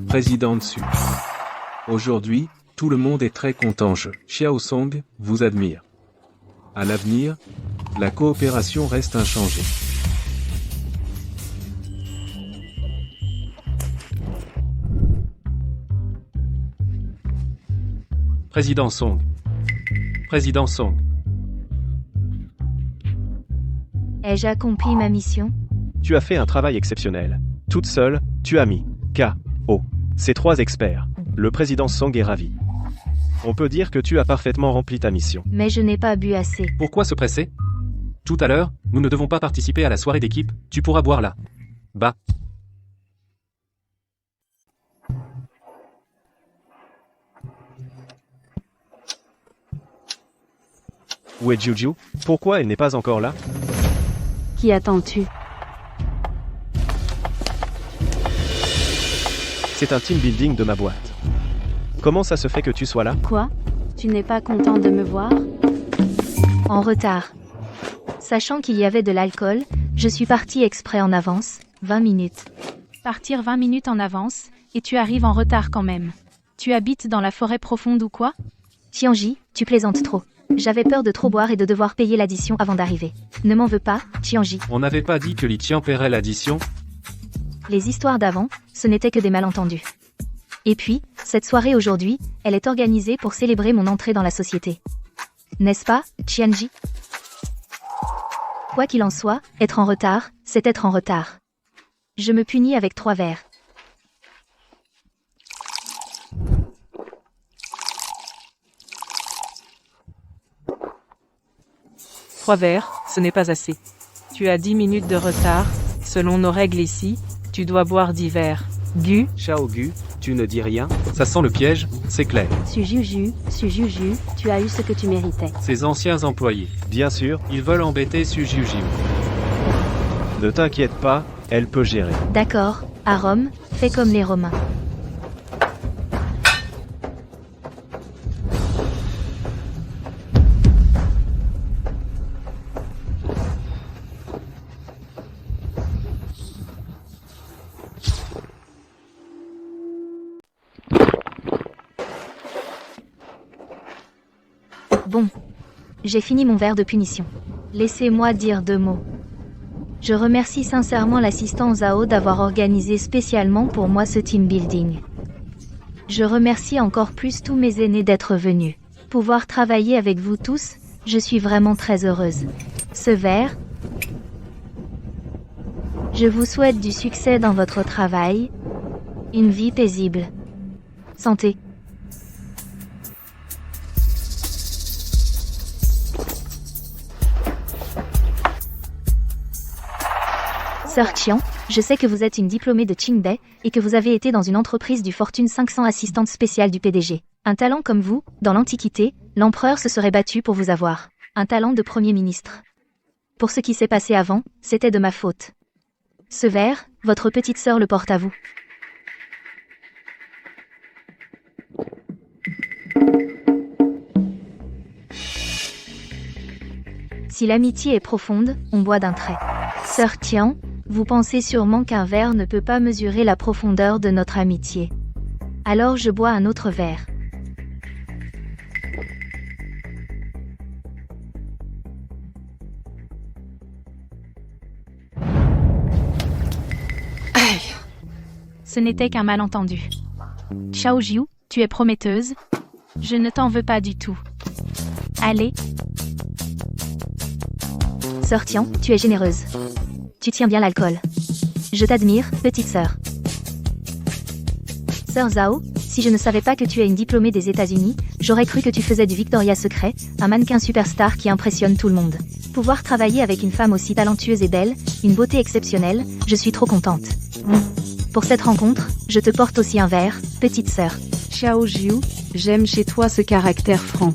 Présidente Su. Aujourd'hui, tout le monde est très content. Xiao Song, vous admire. À l'avenir, la coopération reste inchangée. Président Song. Ai-je accompli ma mission? Tu as fait un travail exceptionnel. Toute seule, tu as mis K.O. ces 3 experts. Le président Song est ravi. On peut dire que tu as parfaitement rempli ta mission. Mais je n'ai pas bu assez. Pourquoi se presser? Tout à l'heure, nous ne devons pas participer à la soirée d'équipe, tu pourras boire là. Bah. Où est Juju? Pourquoi elle n'est pas encore là? Qui attends-tu? C'est un team building de ma boîte. Comment ça se fait que tu sois là? Quoi? Tu n'es pas content de me voir? En retard. Sachant qu'il y avait de l'alcool, je suis parti exprès en avance, 20 minutes. Partir 20 minutes en avance, et tu arrives en retard quand même. Tu habites dans la forêt profonde ou quoi? Tianji, tu plaisantes trop. J'avais peur de trop boire et de devoir payer l'addition avant d'arriver. Ne m'en veux pas, Tianji. On n'avait pas dit que Li Qian paierait l'addition? Les histoires d'avant, ce n'était que des malentendus. Et puis, cette soirée aujourd'hui, elle est organisée pour célébrer mon entrée dans la société. N'est-ce pas, Tianji? Quoi qu'il en soit, être en retard, c'est être en retard. Je me punis avec 3 verres. Trois verres, ce n'est pas assez. Tu as 10 minutes de retard. Selon nos règles ici, tu dois boire 10 verres. Gu, Xiao Gu, tu ne dis rien? Ça sent le piège, c'est clair. Sujuju, tu as eu ce que tu méritais. Ces anciens employés, Bien sûr, ils veulent embêter Sujuju. ne t'inquiète pas, elle peut gérer. D'accord, à Rome, fais comme les Romains. Bon. J'ai fini mon verre de punition. Laissez-moi dire 2 mots. Je remercie sincèrement l'assistant Zhao d'avoir organisé spécialement pour moi ce team building. Je remercie encore plus tous mes aînés d'être venus. Pouvoir travailler avec vous tous, je suis vraiment très heureuse. Ce verre, je vous souhaite du succès dans votre travail, une vie paisible. Santé. Sœur Qian, je sais que vous êtes une diplômée de Qingbei et que vous avez été dans une entreprise du Fortune 500 assistante spéciale du PDG. Un talent comme vous, dans l'Antiquité, l'empereur se serait battu pour vous avoir. Un talent de Premier ministre. Pour ce qui s'est passé avant, c'était de ma faute. Ce verre, votre petite sœur le porte à vous. Si l'amitié est profonde, on boit d'un trait. Sœur Tian, vous pensez sûrement qu'un verre ne peut pas mesurer la profondeur de notre amitié. Alors je bois un autre verre. Ce n'était qu'un malentendu. Xiao Jiu, tu es prometteuse. Je ne t'en veux pas du tout. Allez. Sœur Tian, tu es généreuse. Tu tiens bien l'alcool. Je t'admire, petite sœur. Sœur Zhao, si je ne savais pas que tu es une diplômée des États-Unis, j'aurais cru que tu faisais du Victoria's Secret, un mannequin superstar qui impressionne tout le monde. Pouvoir travailler avec une femme aussi talentueuse et belle, une beauté exceptionnelle, je suis trop contente. Pour cette rencontre, je te porte aussi un verre, petite sœur. Xiao Jiu, j'aime chez toi ce caractère franc.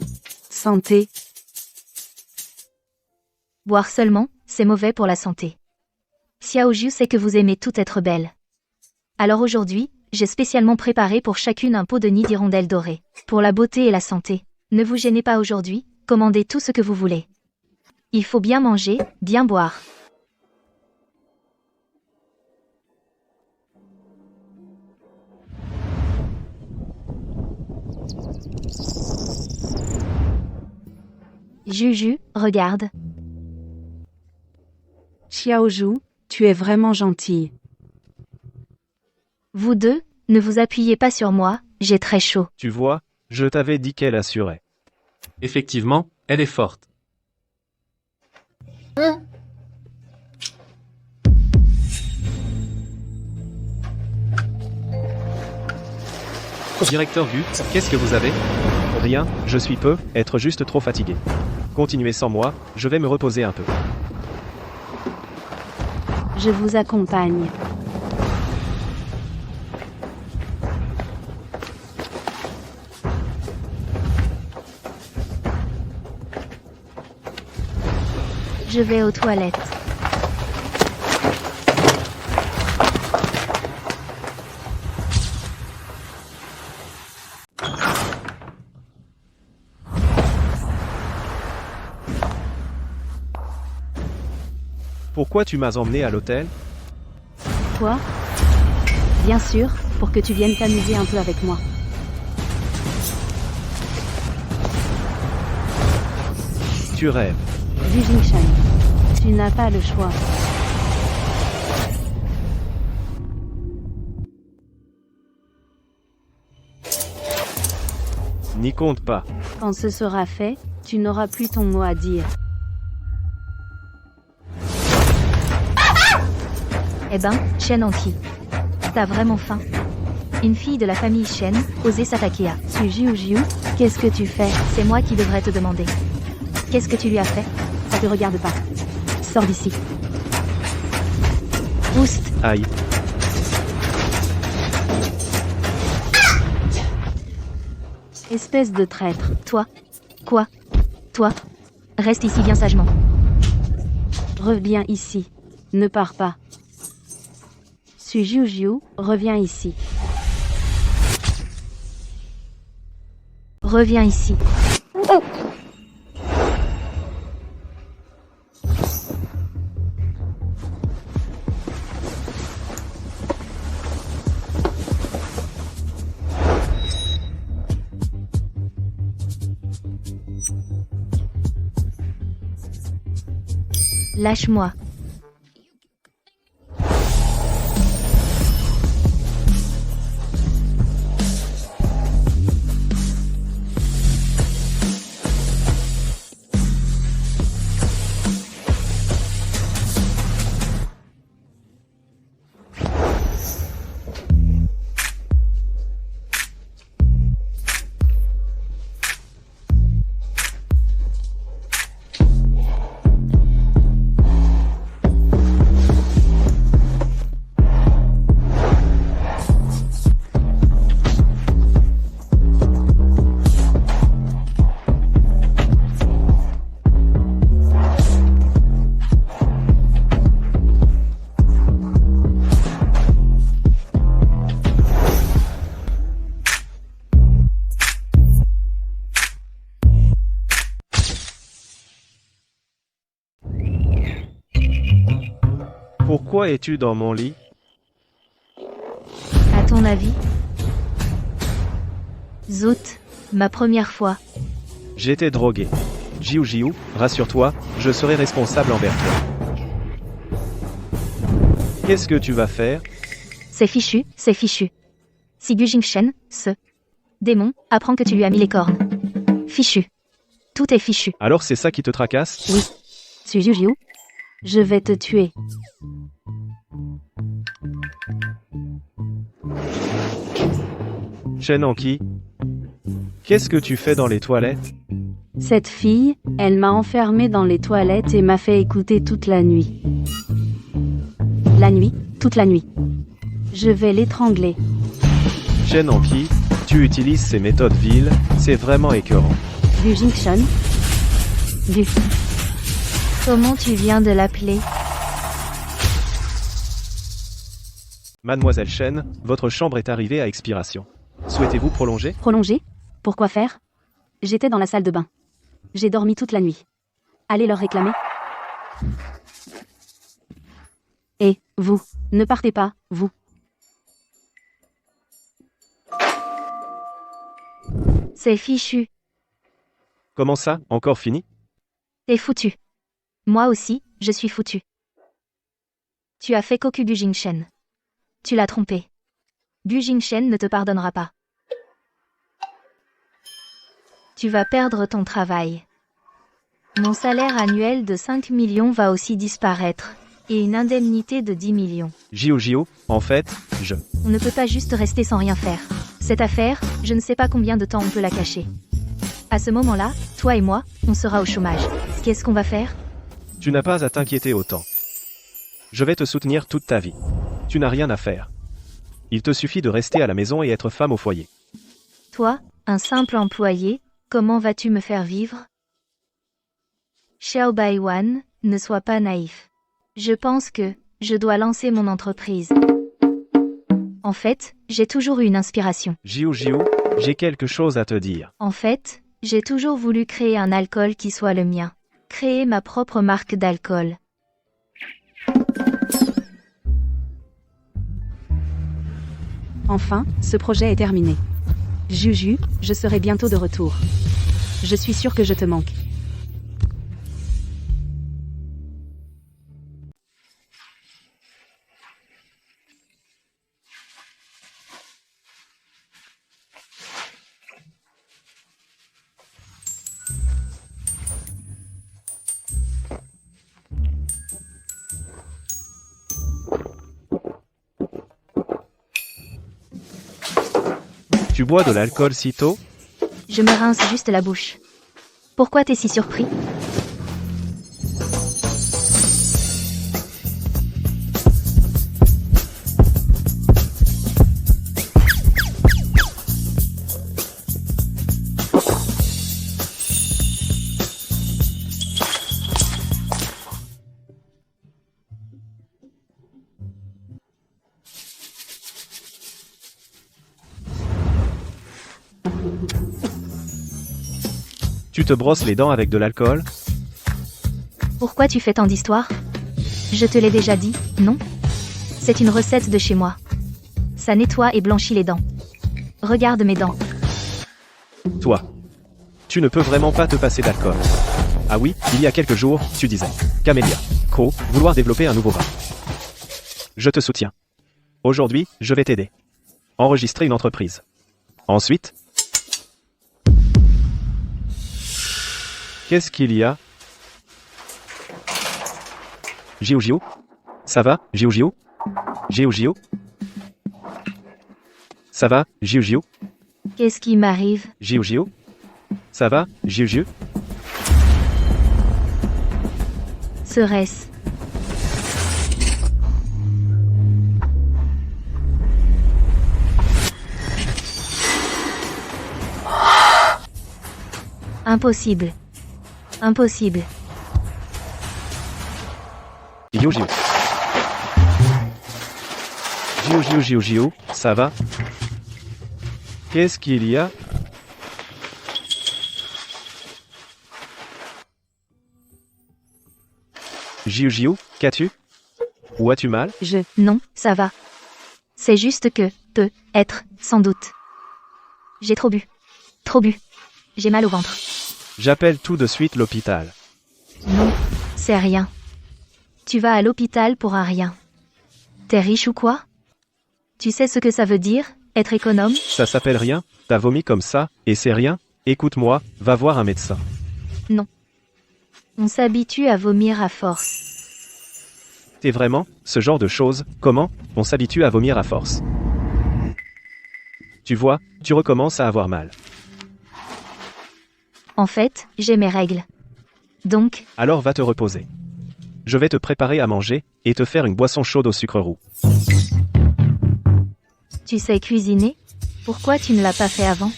Santé. Boire seulement, c'est mauvais pour la santé. Xiao Jiu sait que vous aimez tout être belle. Alors aujourd'hui, j'ai spécialement préparé pour chacune un pot de nid d'hirondelle dorée. Pour la beauté et la santé. Ne vous gênez pas aujourd'hui, commandez tout ce que vous voulez. Il faut bien manger, bien boire. Juju, regarde. Xiao Jiu, tu es vraiment gentille. Vous deux, ne vous appuyez pas sur moi, j'ai très chaud. Tu vois, je t'avais dit qu'elle assurait. Effectivement, elle est forte. Directeur Gu, qu'est-ce que vous avez? Rien, je suis peu, être juste trop fatigué. Continuez sans moi, je vais me reposer un peu. Je vous accompagne. Je vais aux toilettes. Pourquoi tu m'as emmené à l'hôtel? Toi? Bien sûr, pour que tu viennes t'amuser un peu avec moi. Tu rêves. Du Jingshan. Tu n'as pas le choix. N'y compte pas. Quand ce sera fait, tu n'auras plus ton mot à dire. Eh ben, Shen Anki. T'as vraiment faim. Une fille de la famille Shen, osait s'attaquer à. Tu Jiu Jiu, qu'est-ce que tu fais? C'est moi qui devrais te demander. Qu'est-ce que tu lui as fait? Ça te regarde pas. Sors d'ici. Oust. Aïe. Espèce de traître. Toi. Quoi? Toi. Reste ici bien sagement. Reviens ici. Ne pars pas. Suis Jiu Jiu, reviens ici. Reviens ici. Lâche-moi. Pourquoi es-tu dans mon lit? À ton avis? Zout, ma première fois. J'étais drogué. Jiu, rassure-toi, je serai responsable envers toi. Qu'est-ce que tu vas faire? C'est fichu, c'est fichu. Si Gu Jingshen, ce démon, apprend que tu lui as mis les cornes. Fichu. Tout est fichu. Alors c'est ça qui te tracasse? Oui. Suis Jiu. Je vais te tuer. Shen Anki, qu'est-ce que tu fais dans les toilettes? Cette fille, elle m'a enfermé dans les toilettes et m'a fait écouter toute la nuit. La nuit, toute la nuit. Je vais l'étrangler. Shen Anki, tu utilises ces méthodes viles, c'est vraiment écœurant. Gu Jingshen. Gu. Comment tu viens de l'appeler? Mademoiselle Shen, votre chambre est arrivée à expiration. Souhaitez-vous prolonger? Prolonger? Pourquoi faire? J'étais dans la salle de bain. J'ai dormi toute la nuit. Allez leur réclamer. Et, vous, ne partez pas, vous. C'est fichu. Comment ça, encore fini? T'es foutu. Moi aussi, je suis foutu. Tu as fait cocu Gu Jingshen. Tu l'as trompé. Gu Jingshen ne te pardonnera pas. Tu vas perdre ton travail. Mon salaire annuel de 5 millions va aussi disparaître. Et une indemnité de 10 millions. Jiu, en fait, On ne peut pas juste rester sans rien faire. Cette affaire, je ne sais pas combien de temps on peut la cacher. À ce moment-là, toi et moi, on sera au chômage. Qu'est-ce qu'on va faire? Tu n'as pas à t'inquiéter autant. Je vais te soutenir toute ta vie. Tu n'as rien à faire. Il te suffit de rester à la maison et être femme au foyer. Toi, un simple employé, comment vas-tu me faire vivre? Xiao Baiwan, ne sois pas naïf. Je pense que je dois lancer mon entreprise. En fait, j'ai toujours eu une inspiration. Jiu, j'ai quelque chose à te dire. En fait, j'ai toujours voulu créer un alcool qui soit le mien. Créer ma propre marque d'alcool. Enfin, ce projet est terminé. Juju, je serai bientôt de retour. Je suis sûre que je te manque. Tu bois de l'alcool si tôt? Je me rince juste la bouche. Pourquoi t'es si surpris? Tu te brosses les dents avec de l'alcool? Pourquoi tu fais tant d'histoires? Je te l'ai déjà dit, non? C'est une recette de chez moi. Ça nettoie et blanchit les dents. Regarde mes dents. Toi. Tu ne peux vraiment pas te passer d'alcool. Ah oui, il y a quelques jours, tu disais. Camélia. Vouloir développer un nouveau vin. Je te soutiens. Aujourd'hui, je vais t'aider. Enregistrer une entreprise. Ensuite... Qu'est-ce qu'il y a? Jiu? Ça va, Jiu? Jiu? Ça va, Jiu? Qu'est-ce qui m'arrive? Jiu? Ça va, Jiu? Serait-ce? Impossible. Impossible. Jiu. Ça va? Qu'est-ce qu'il y a? Jiu, qu'as-tu? Ou as-tu mal? Non, ça va. C'est juste que, peut-être, sans doute. J'ai trop bu. Trop bu. J'ai mal au ventre. J'appelle tout de suite l'hôpital. Non, c'est rien. Tu vas à l'hôpital pour un rien. T'es riche ou quoi? Tu sais ce que ça veut dire, être économe? Ça s'appelle rien? T'as vomi comme ça, et c'est rien? Écoute-moi, va voir un médecin. Non. On s'habitue à vomir à force. T'es vraiment, ce genre de choses, comment, on s'habitue à vomir à force? Tu vois, tu recommences à avoir mal. En fait, j'ai mes règles. Donc, Alors va te reposer. Je vais te préparer à manger, et te faire une boisson chaude au sucre roux. tu sais cuisiner? Pourquoi tu ne l'as pas fait avant?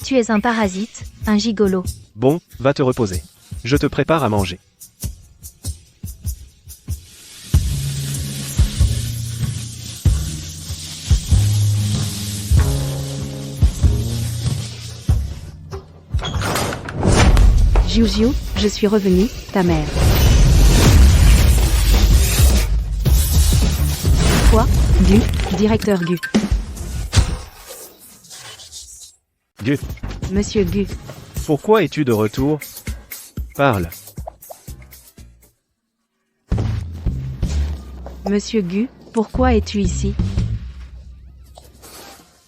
Tu es un parasite, un gigolo. Bon, va te reposer. Je te prépare à manger. Jiu, je suis revenu, ta mère. Quoi? Gu, directeur Gu. Gu, Monsieur Gu. pourquoi es-tu de retour? Parle. Monsieur Gu, pourquoi es-tu ici?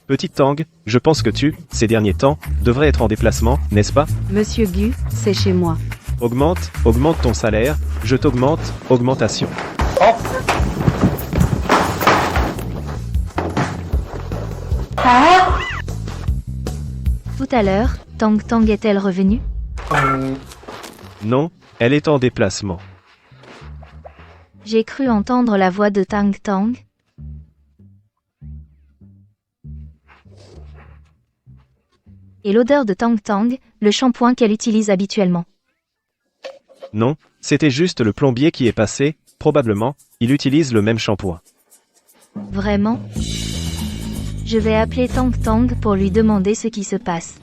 Petite Tang, je pense que tu, ces derniers temps, devrais être en déplacement, n'est-ce pas? Monsieur Gu, c'est chez moi. Augmente ton salaire, je t'augmente, augmentation. Tout à l'heure, Tang Tang est-elle revenue? Non, elle est en déplacement. J'ai cru entendre la voix de Tang Tang. Et l'odeur de Tang Tang, le shampoing qu'elle utilise habituellement. Non, c'était juste le plombier qui est passé, probablement, il utilise le même shampoing. Vraiment? Je vais appeler Tang Tang pour lui demander ce qui se passe.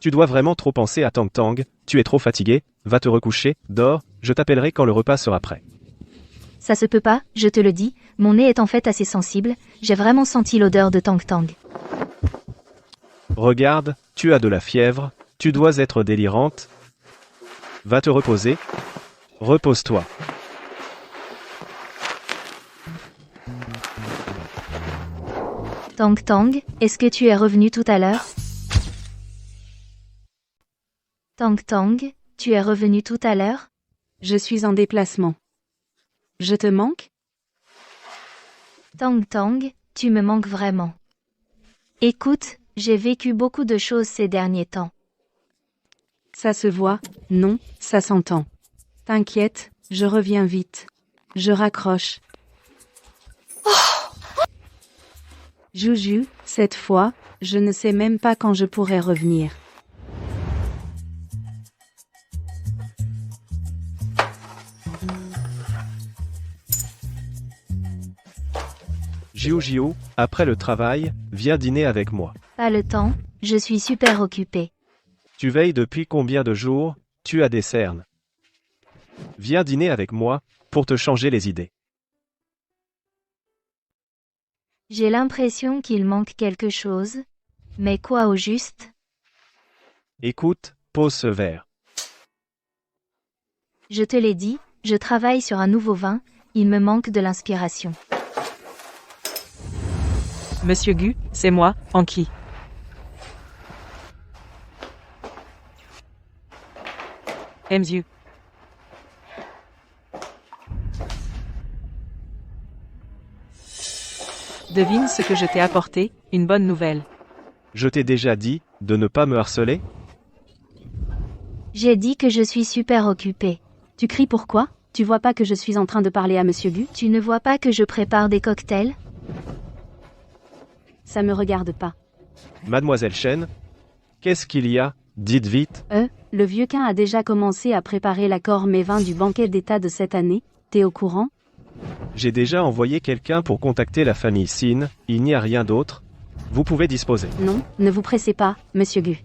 Tu dois vraiment trop penser à Tang Tang, tu es trop fatigué, va te recoucher, dors, je t'appellerai quand le repas sera prêt. Ça se peut pas, je te le dis, mon nez est en fait assez sensible, j'ai vraiment senti l'odeur de Tang Tang. Regarde, tu as de la fièvre, tu dois être délirante. Va te reposer. Repose-toi. Tang Tang, est-ce que tu es revenu tout à l'heure? Tang Tang, tu es revenu tout à l'heure? Je suis en déplacement. Je te manque? Tang Tang, tu me manques vraiment. Écoute, j'ai vécu beaucoup de choses ces derniers temps. Ça se voit, non, ça s'entend. T'inquiète, je reviens vite. Je raccroche. Juju, cette fois, je ne sais même pas quand je pourrai revenir. Jiu, après le travail, viens dîner avec moi. Pas le temps, je suis super occupée. Tu veilles depuis combien de jours, tu as des cernes. Viens dîner avec moi, pour te changer les idées. J'ai l'impression qu'il manque quelque chose. Mais quoi au juste? Écoute, pose ce verre. Je te l'ai dit, je travaille sur un nouveau vin, il me manque de l'inspiration. Monsieur Gu, c'est moi, Anki. Mzu. Devine ce que je t'ai apporté, une bonne nouvelle. Je t'ai déjà dit, de ne pas me harceler? J'ai dit que je suis super occupée. Tu cries pourquoi? Tu vois pas que je suis en train de parler à Monsieur Gu? Tu ne vois pas que je prépare des cocktails? Ça me regarde pas. Mademoiselle Chen? Qu'est-ce qu'il y a? Dites vite. Le vieux quin a déjà commencé à préparer l'accord mets vin du banquet d'État de cette année, t'es au courant? J'ai déjà envoyé quelqu'un pour contacter la famille Sin, il n'y a rien d'autre. Vous pouvez disposer. Non, ne vous pressez pas, Monsieur Gu.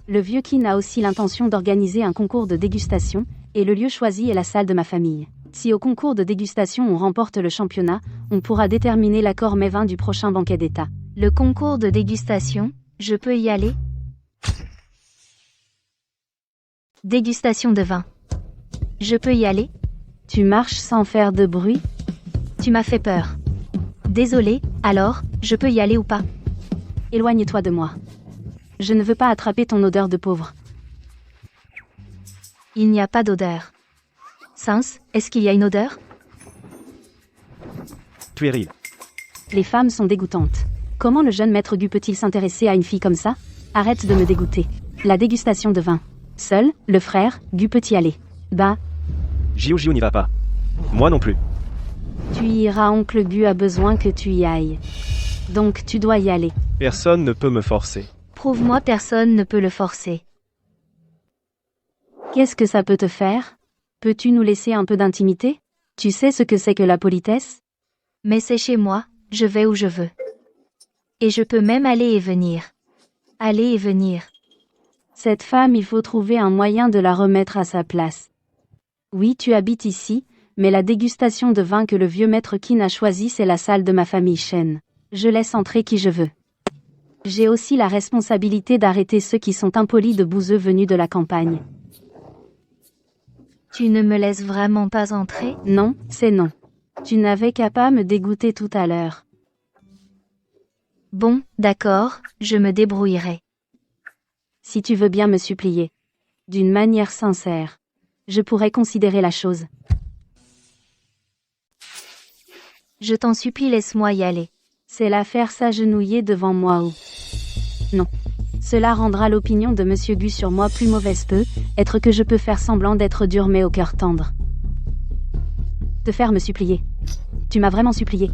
Le vieux Qin a aussi l'intention d'organiser un concours de dégustation, Et le lieu choisi est la salle de ma famille. Si au concours de dégustation on remporte le championnat, on pourra déterminer l'accord mets-vin du prochain banquet d'État. Le concours de dégustation, je peux y aller? Dégustation de vin. Je peux y aller? Tu marches sans faire de bruit? Tu m'as fait peur. Désolé, alors, je peux y aller ou pas? Éloigne-toi de moi. Je ne veux pas attraper ton odeur de pauvre. Il n'y a pas d'odeur. Sens, est-ce qu'il y a une odeur? Puéril. Les femmes sont dégoûtantes. Comment le jeune maître Gu peut-il s'intéresser à une fille comme ça? Arrête de me dégoûter. La dégustation de vin. Seul, le frère, Gu peut y aller. Bah, Jiu n'y va pas. Moi non plus. tu y iras, oncle Gu a besoin que tu y ailles. Donc tu dois y aller. Personne ne peut me forcer. Prouve-moi, personne ne peut le forcer. Qu'est-ce que ça peut te faire? Peux-tu nous laisser un peu d'intimité? Tu sais ce que c'est que la politesse? Mais c'est chez moi, je vais où je veux. Et je peux même aller et venir. Aller et venir. Cette femme, il faut trouver un moyen de la remettre à sa place. Oui, tu habites ici, mais la dégustation de vin que le vieux maître Qin a choisi, c'est la salle de ma famille Shen. Je laisse entrer qui je veux. J'ai aussi la responsabilité d'arrêter ceux qui sont impolis de bouseux venus de la campagne. Tu ne me laisses vraiment pas entrer? Non, c'est non. Tu n'avais qu'à pas me dégoûter tout à l'heure. Bon, d'accord, je me débrouillerai. Si tu veux bien me supplier. D'une manière sincère. Je pourrais considérer la chose. Je t'en supplie, laisse-moi y aller. C'est la faire s'agenouiller devant moi ou... Non. Cela rendra l'opinion de Monsieur Gu sur moi plus mauvaise peut être que je peux faire semblant d'être dur mais au cœur tendre. Te faire me supplier. Tu m'as vraiment supplié.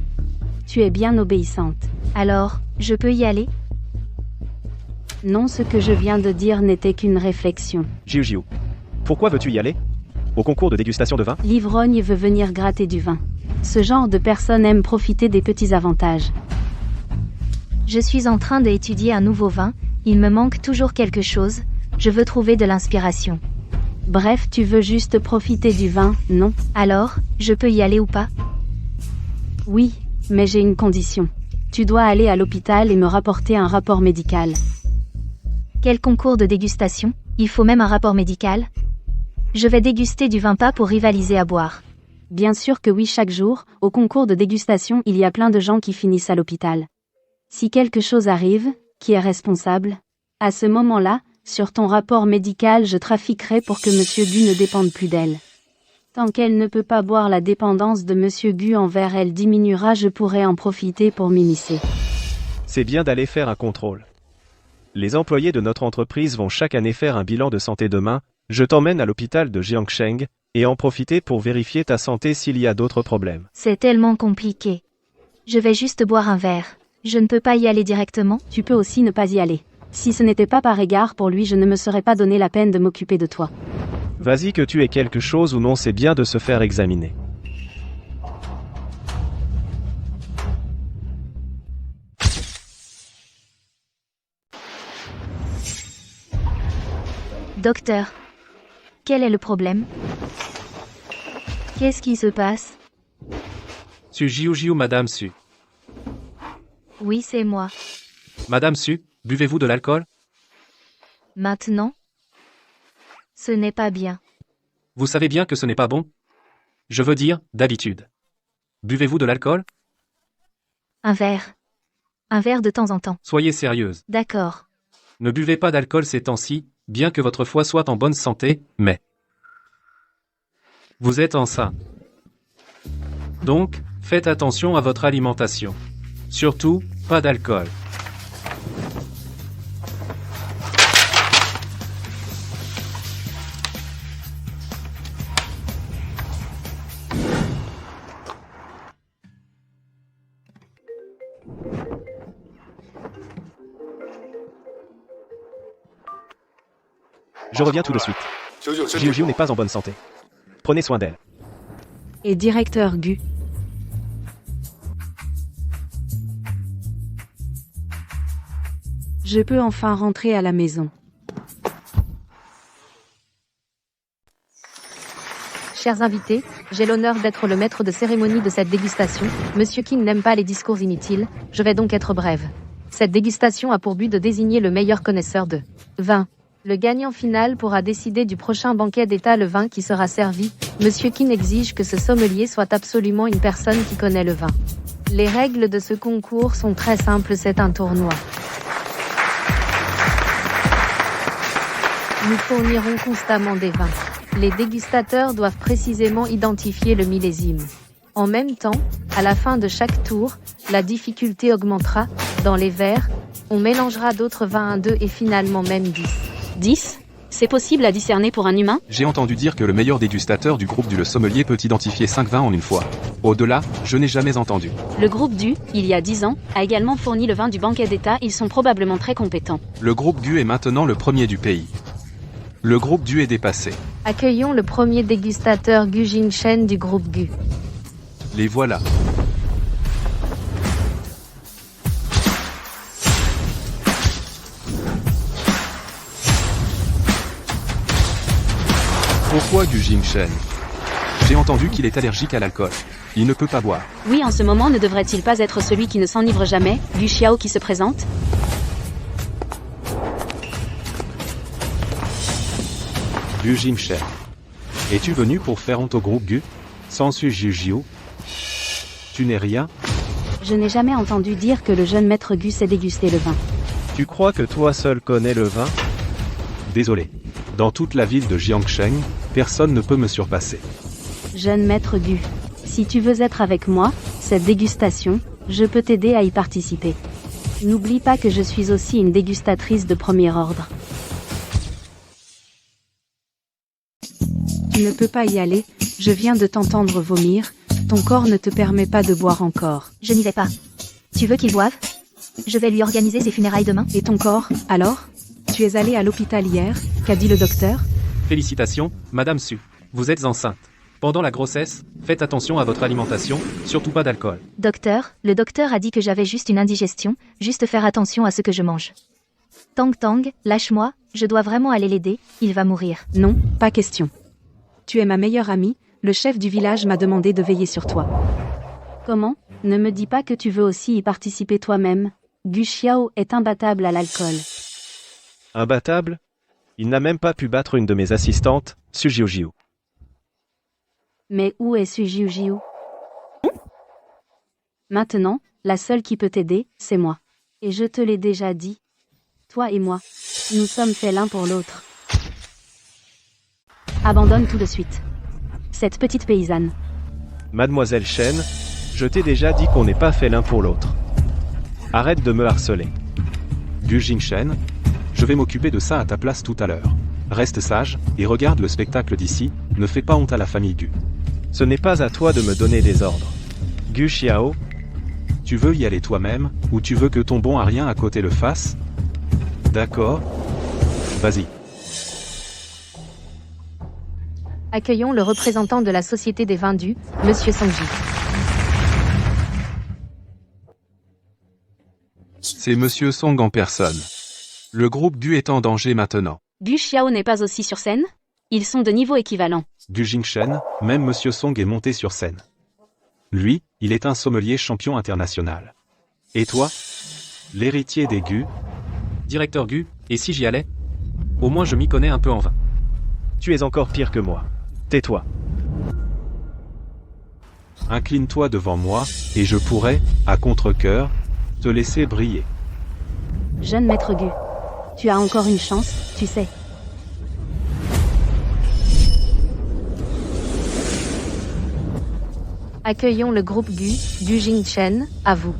Tu es bien obéissante. Alors, je peux y aller? Non, ce que je viens de dire n'était qu'une réflexion. Jiu. Pourquoi veux-tu y aller? Au concours de dégustation de vin? L'ivrogne veut venir gratter du vin. Ce genre de personne aime profiter des petits avantages. Je suis en train d'étudier un nouveau vin, il me manque toujours quelque chose, je veux trouver de l'inspiration. Bref, tu veux juste profiter du vin, non? Alors, je peux y aller ou pas? Oui, mais j'ai une condition. Tu dois aller à l'hôpital et me rapporter un rapport médical. Quel concours de dégustation? Il faut même un rapport médical? Je vais déguster du vin pas pour rivaliser à boire. Bien sûr que oui, chaque jour, au concours de dégustation, il y a plein de gens qui finissent à l'hôpital. Si quelque chose arrive, qui est responsable? À ce moment-là, sur ton rapport médical, je trafiquerai pour que Monsieur Gu ne dépende plus d'elle. Tant qu'elle ne peut pas boire, la dépendance de Monsieur Gu envers elle diminuera, je pourrai en profiter pour m'immiscer. C'est bien d'aller faire un contrôle. Les employés de notre entreprise vont chaque année faire un bilan de santé demain, je t'emmène à l'hôpital de Jiangsheng, et en profiter pour vérifier ta santé s'il y a d'autres problèmes. C'est tellement compliqué. Je vais juste boire un verre. Je ne peux pas y aller directement? Tu peux aussi ne pas y aller. Si ce n'était pas par égard pour lui, je ne me serais pas donné la peine de m'occuper de toi. Vas-y, que tu aies quelque chose ou non, c'est bien de se faire examiner. Docteur. Quel est le problème? Qu'est-ce qui se passe? Su Jiu, Madame Su. Oui, c'est moi. Madame Su, buvez-vous de l'alcool? Maintenant? Ce n'est pas bien. Vous savez bien que ce n'est pas bon? Je veux dire, d'habitude. Buvez-vous de l'alcool? Un verre. Un verre de temps en temps. Soyez sérieuse. D'accord. Ne buvez pas d'alcool ces temps-ci, bien que votre foie soit en bonne santé, mais... Vous êtes enceinte. Donc, faites attention à votre alimentation. Surtout, pas d'alcool. Je reviens tout de suite. Jiu n'est pas en bonne santé. Prenez soin d'elle. Et directeur Gu. Je peux enfin rentrer à la maison. Chers invités, j'ai l'honneur d'être le maître de cérémonie de cette dégustation. Monsieur King n'aime pas les discours inutiles, je vais donc être brève. Cette dégustation a pour but de désigner le meilleur connaisseur de vin. Le gagnant final pourra décider du prochain banquet d'État le vin qui sera servi. Monsieur King exige que ce sommelier soit absolument une personne qui connaît le vin. Les règles de ce concours sont très simples, c'est un tournoi. Nous fournirons constamment des vins. Les dégustateurs doivent précisément identifier le millésime. En même temps, à la fin de chaque tour, la difficulté augmentera. Dans les verres, on mélangera d'autres vins 1, 2 et finalement même 10. 10 ? C'est possible à discerner pour un humain ? J'ai entendu dire que le meilleur dégustateur du groupe du Le Sommelier peut identifier 5 vins en une fois. Au-delà, je n'ai jamais entendu. Le groupe du, il y a 10 ans, a également fourni le vin du banquet d'État, ils sont probablement très compétents. Le groupe Gu est maintenant le premier du pays. Le groupe Gu est dépassé. Accueillons le premier dégustateur Gu Jingchen du groupe Gu. Les voilà. Pourquoi Gu Jingchen? J'ai entendu qu'il est allergique à l'alcool. Il ne peut pas boire. Oui, en ce moment ne devrait-il pas être celui qui ne s'enivre jamais, Gu Xiao qui se présente ? Gu Jingchen. Es-tu venu pour faire honte au groupe Gu? Sansu Jiu. Tu n'es rien? Je n'ai jamais entendu dire que le jeune maître Gu sait déguster le vin. Tu crois que toi seul connais le vin? Désolé. Dans toute la ville de Jiangsheng, personne ne peut me surpasser. Jeune maître Gu, si tu veux être avec moi, cette dégustation, je peux t'aider à y participer. N'oublie pas que je suis aussi une dégustatrice de premier ordre. Tu ne peux pas y aller, je viens de t'entendre vomir, ton corps ne te permet pas de boire encore. Je n'y vais pas. Tu veux qu'il boive? Je vais lui organiser ses funérailles demain. Et ton corps, alors? Tu es allé à l'hôpital hier, qu'a dit le docteur? Félicitations, Madame Su. Vous êtes enceinte. Pendant la grossesse, faites attention à votre alimentation, surtout pas d'alcool. Docteur, le docteur a dit que j'avais juste une indigestion, juste faire attention à ce que je mange. Tang Tang, lâche-moi, je dois vraiment aller l'aider, il va mourir. Non, pas question. Tu es ma meilleure amie, le chef du village m'a demandé de veiller sur toi. Comment? Ne me dis pas que tu veux aussi y participer toi-même. Gu Xiao est imbattable à l'alcool. Imbattable? Il n'a même pas pu battre une de mes assistantes, Su Jiu. Mais où est Su Jiu? Maintenant, la seule qui peut t'aider, c'est moi. Et je te l'ai déjà dit. Toi et moi, nous sommes faits l'un pour l'autre. Abandonne tout de suite. Cette petite paysanne. Mademoiselle Chen, je t'ai déjà dit qu'on n'est pas fait l'un pour l'autre. Arrête de me harceler. Gu Jingchen, je vais m'occuper de ça à ta place tout à l'heure. Reste sage, et regarde le spectacle d'ici, ne fais pas honte à la famille Gu. Ce n'est pas à toi de me donner des ordres. Gu Xiao, tu veux y aller toi-même, ou tu veux que ton bon à rien à côté le fasse? D'accord. Vas-y. Accueillons le représentant de la Société des Vins du, Monsieur Songji. C'est Monsieur Song en personne. Le groupe Gu est en danger maintenant. Gu Xiao n'est pas aussi sur scène ? Ils sont de niveau équivalent. Gu Jingchen, même Monsieur Song est monté sur scène. Lui, il est un sommelier champion international. Et toi? L'héritier des Gu? Directeur Gu, et si j'y allais? Au moins je m'y connais un peu en vin. tu es encore pire que moi. Tais-toi. Incline-toi devant moi, et je pourrai, à contre-cœur, te laisser briller. Jeune maître Gu, tu as encore une chance, tu sais. Accueillons le groupe Gu, Gu Jingchen, à vous.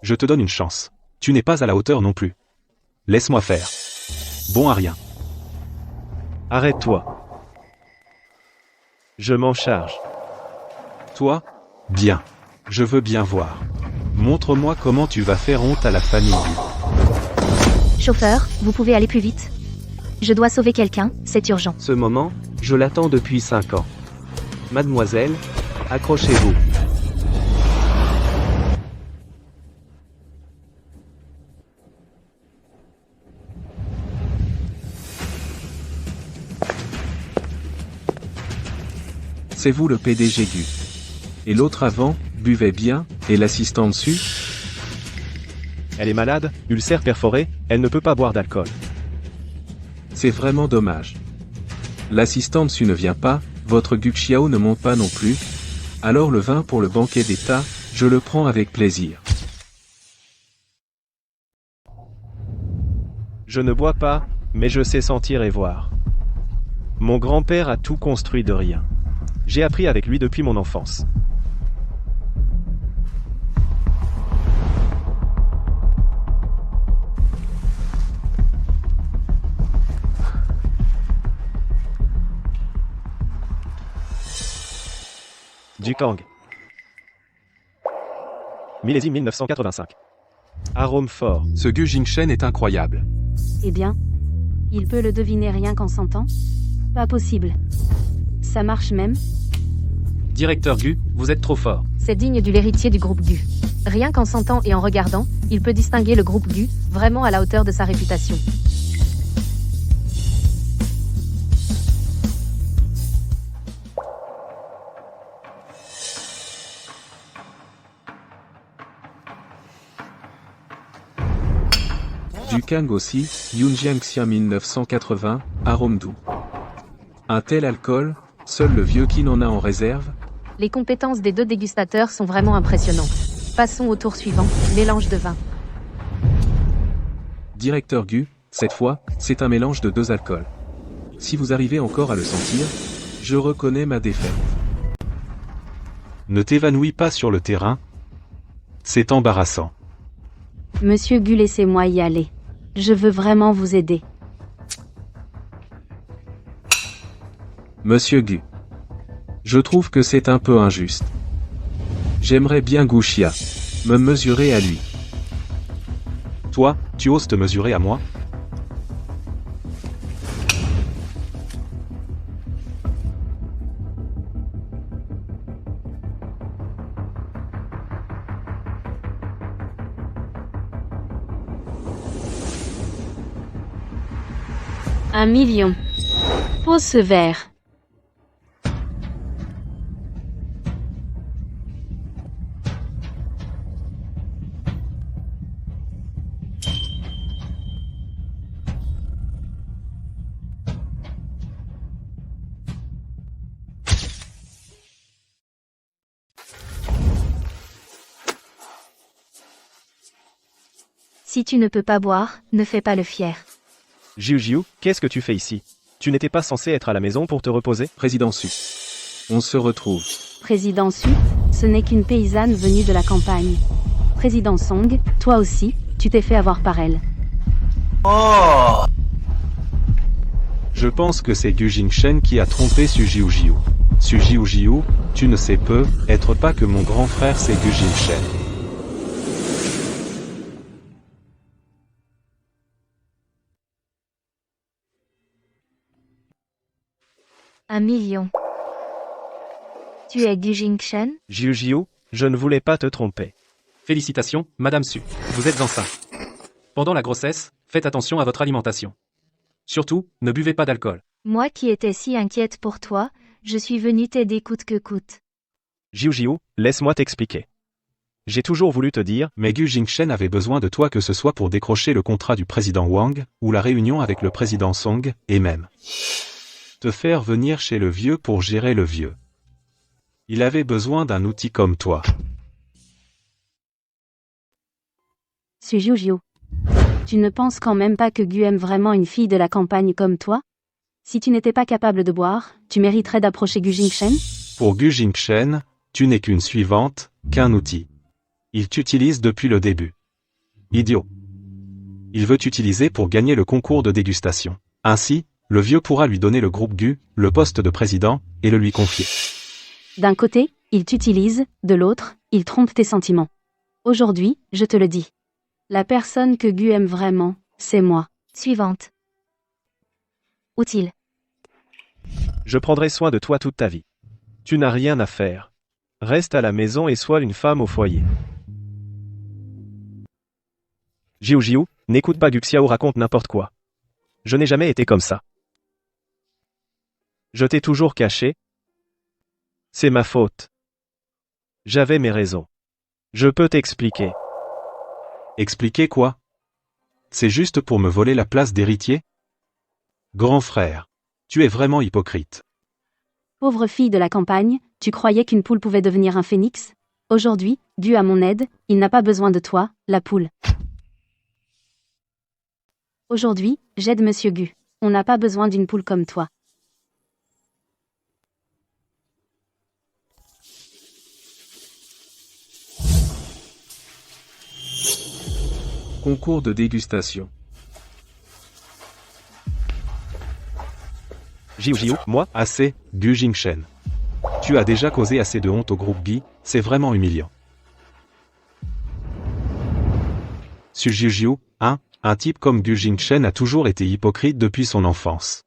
Je te donne une chance. Tu n'es pas à la hauteur non plus. Laisse-moi faire. Bon à rien. Arrête-toi. Je m'en charge. Toi? Bien. Je veux bien voir. Montre-moi comment tu vas faire honte à la famille Gu. Chauffeur, vous pouvez aller plus vite? Je dois sauver quelqu'un, c'est urgent. Ce moment, je l'attends depuis 5 ans. Mademoiselle, accrochez-vous. C'est vous le PDG Gu. Et l'autre avant, buvait bien, et l'assistant dessus? Elle est malade, ulcère perforé, elle ne peut pas boire d'alcool. C'est vraiment dommage. L'assistant dessus ne vient pas, votre Gu Xiao ne monte pas non plus. Alors le vin pour le banquet d'État, je le prends avec plaisir. Je ne bois pas, mais je sais sentir et voir. Mon grand-père a tout construit de rien. J'ai appris avec lui depuis mon enfance. Du Kang. Millésime 1985. Arôme fort. Ce Gu Jingshen est incroyable. Eh bien, il peut le deviner rien qu'en sentant? Pas possible. Ça marche même? Directeur Gu, vous êtes trop fort. C'est digne de l'héritier du groupe Gu. Rien qu'en sentant et en regardant, il peut distinguer le groupe Gu, vraiment à la hauteur de sa réputation. Du Kang aussi, Yunjiangxia 1980, arôme doux. Un tel alcool, seul le vieux qui n'en a en réserve? Les compétences des deux dégustateurs sont vraiment impressionnantes. Passons au tour suivant, mélange de vin. Directeur Gu, cette fois, c'est un mélange de 2 alcools. Si vous arrivez encore à le sentir, je reconnais ma défaite. Ne t'évanouis pas sur le terrain. C'est embarrassant. Monsieur Gu, laissez-moi y aller. Je veux vraiment vous aider. Monsieur Gu. Je trouve que c'est un peu injuste. J'aimerais bien Gu Xia me mesurer à lui. Toi, tu oses te mesurer à moi? Un million. Pose ce verre. Si tu ne peux pas boire, ne fais pas le fier. Jiu, qu'est-ce que tu fais ici? Tu n'étais pas censé être à la maison pour te reposer? Président Su. On se retrouve. Président Su, ce n'est qu'une paysanne venue de la campagne. Président Song, toi aussi, tu t'es fait avoir par elle. Je pense que c'est Gu Jingshen qui a trompé Su Jiu. Su Jiu, tu ne sais peu, être pas que mon grand frère c'est Gu Jingshen. Un million. Tu es Gu Jingshen? Jiu, je ne voulais pas te tromper. Félicitations, Madame Su. Vous êtes enceinte. Pendant la grossesse, faites attention à votre alimentation. Surtout, ne buvez pas d'alcool. Moi qui étais si inquiète pour toi, je suis venue t'aider coûte que coûte. Jiu, laisse-moi t'expliquer. J'ai toujours voulu te dire, Mais Gu Jingshen avait besoin de toi, que ce soit pour décrocher le contrat du président Wang, ou la réunion avec le président Song, et même te faire venir chez le vieux pour gérer le vieux. Il avait besoin d'un outil comme toi. Su Jiu. Tu ne penses quand même pas que Gu aime vraiment une fille de la campagne comme toi? Si tu n'étais pas capable de boire, tu mériterais d'approcher Gu Jingshen? Pour Gu Jingshen, tu n'es qu'une suivante, qu'un outil. Il t'utilise depuis le début. Idiot. Il veut t'utiliser pour gagner le concours de dégustation. Ainsi, le vieux pourra lui donner le groupe Gu, le poste de président, et le lui confier. D'un côté, il t'utilise, de l'autre, il trompe tes sentiments. Aujourd'hui, je te le dis. La personne que Gu aime vraiment, C'est moi. Suivante. Utile. Je prendrai soin de toi toute ta vie. Tu n'as rien à faire. Reste à la maison et sois une femme au foyer. Jiu, n'écoute pas Guxiao raconte n'importe quoi. Je n'ai jamais été comme ça. Je t'ai toujours caché. C'est ma faute. J'avais mes raisons. Je peux t'expliquer. Expliquer quoi? C'est juste pour me voler la place d'héritier? Grand frère, tu es vraiment hypocrite. Pauvre fille de la campagne, tu croyais qu'une poule pouvait devenir un phénix? Aujourd'hui, dû à mon aide, il n'a pas besoin de toi, la poule. Aujourd'hui, j'aide Monsieur Gu. On n'a pas besoin d'une poule comme toi. Concours de dégustation. Jiu, moi? Assez, Gu Jingshen. Tu as déjà causé assez de honte au groupe Guy, c'est vraiment humiliant. Su Jiu, un type comme Gu Jingshen a toujours été hypocrite depuis son enfance.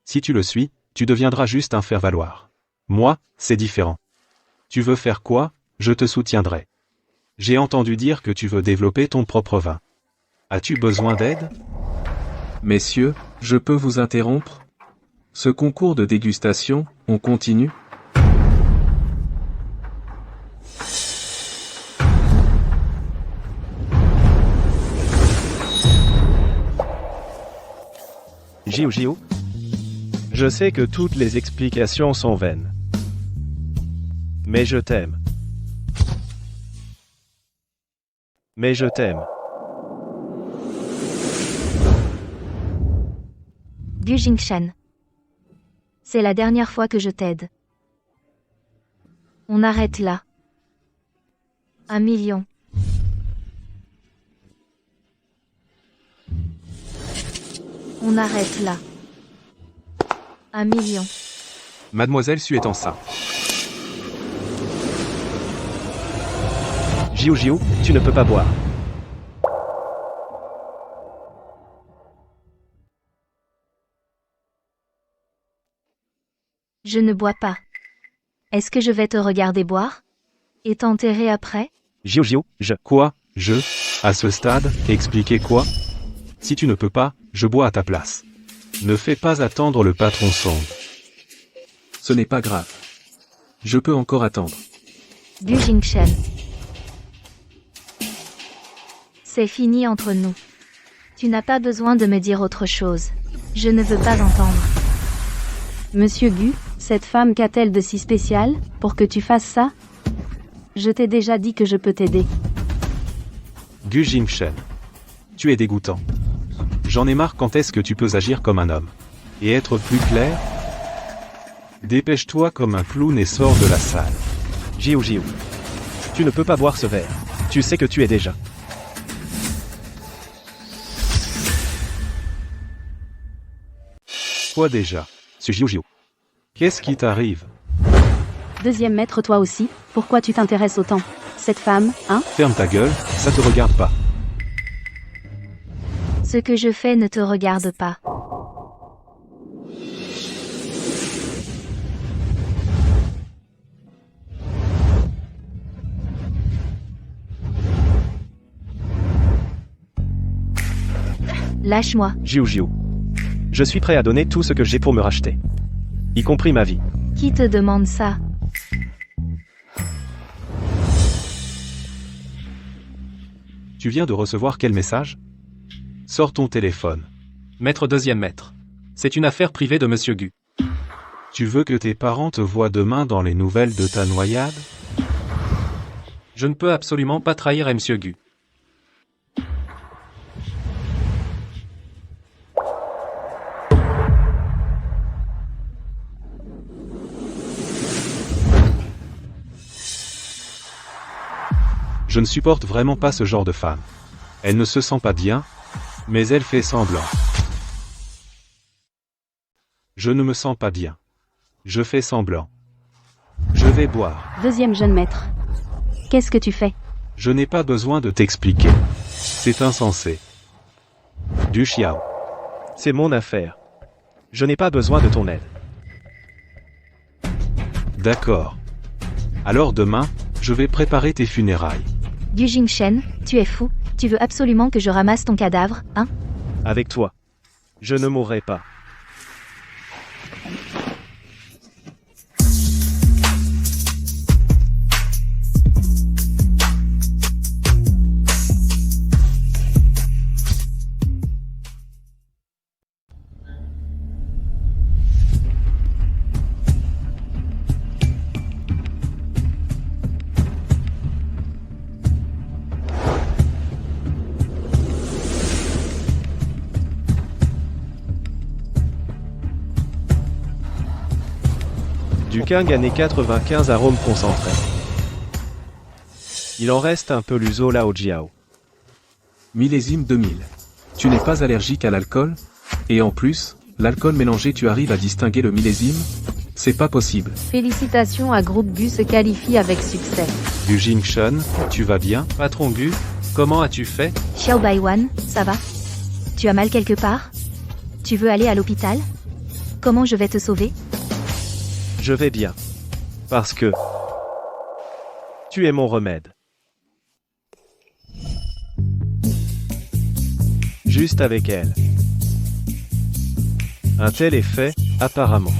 Si tu le suis, tu deviendras juste un faire-valoir. Moi, c'est différent. Tu veux faire quoi? Je te soutiendrai. J'ai entendu dire que tu veux développer ton propre vin. As-tu besoin d'aide? Messieurs, je peux vous interrompre? Ce concours de dégustation, on continue? Jiu, je sais que toutes les explications sont vaines. Mais je t'aime. Mais je t'aime. Gu Jingshan. C'est la dernière fois que je t'aide. On arrête là. 1 million. On arrête là. 1 million. Mademoiselle Su est enceinte. Jiu, tu ne peux pas boire. Je ne bois pas. Est-ce que je vais te regarder boire? Et t'enterrer après? Jiu, je... Quoi? À ce stade, expliquer quoi? Si tu ne peux pas, je bois à ta place. Ne fais pas attendre le patron Song. Ce n'est pas grave. Je peux encore attendre. Gu Jingshan. C'est fini entre nous. Tu n'as pas besoin de me dire autre chose. Je ne veux pas entendre. Monsieur Gu, cette femme qu'a-t-elle de si spécial, pour que tu fasses ça? Je t'ai déjà dit que je peux t'aider. Gu Jingshen. Tu es dégoûtant. J'en ai marre. Quand est-ce que tu peux agir comme un homme? Et être plus clair? Dépêche-toi comme un clown et sors de la salle. Jiu, tu ne peux pas boire ce verre. Tu sais que tu es déjà. Quoi déjà? Su Jiu. Qu'est-ce qui t'arrive? Deuxième maître toi aussi, pourquoi tu t'intéresses autant? Cette femme, hein? Ferme ta gueule, ça te regarde pas. Ce que je fais ne te regarde pas. Lâche-moi. Jiu. Je suis prêt à donner tout ce que j'ai pour me racheter. Y compris ma vie. Qui te demande ça? Tu viens de recevoir quel message? Sors ton téléphone. Maître deuxième maître. C'est une affaire privée de Monsieur Gu. Tu veux que tes parents te voient demain dans les nouvelles de ta noyade? Je ne peux absolument pas trahir Monsieur Gu. Je ne supporte vraiment pas ce genre de femme. Elle ne se sent pas bien, mais elle fait semblant. Je ne me sens pas bien. Je fais semblant. Je vais boire. Deuxième jeune maître. Qu'est-ce que tu fais? Je n'ai pas besoin de t'expliquer. C'est insensé. Du Xiao. C'est mon affaire. Je n'ai pas besoin de ton aide. D'accord. Alors demain, je vais préparer tes funérailles. Du Jingshen, tu es fou, tu veux absolument que je ramasse ton cadavre, hein? Avec toi. Je ne mourrai pas. Du Qing année 95 arômes concentrés. Il en reste un peu l'uso Lao Jiao. Millésime 2000. Tu n'es pas allergique à l'alcool? Et en plus, l'alcool mélangé, tu arrives à distinguer le millésime? C'est pas possible. Félicitations à Groupe Gu se qualifie avec succès. Du Jingshen, tu vas bien? Patron Gu, comment as-tu fait? Xiao Baiwan, ça va? Tu as mal quelque part? Tu veux aller à l'hôpital? Comment je vais te sauver? Je vais bien. Parce que... tu es mon remède. Juste avec elle. Un tel effet, apparemment.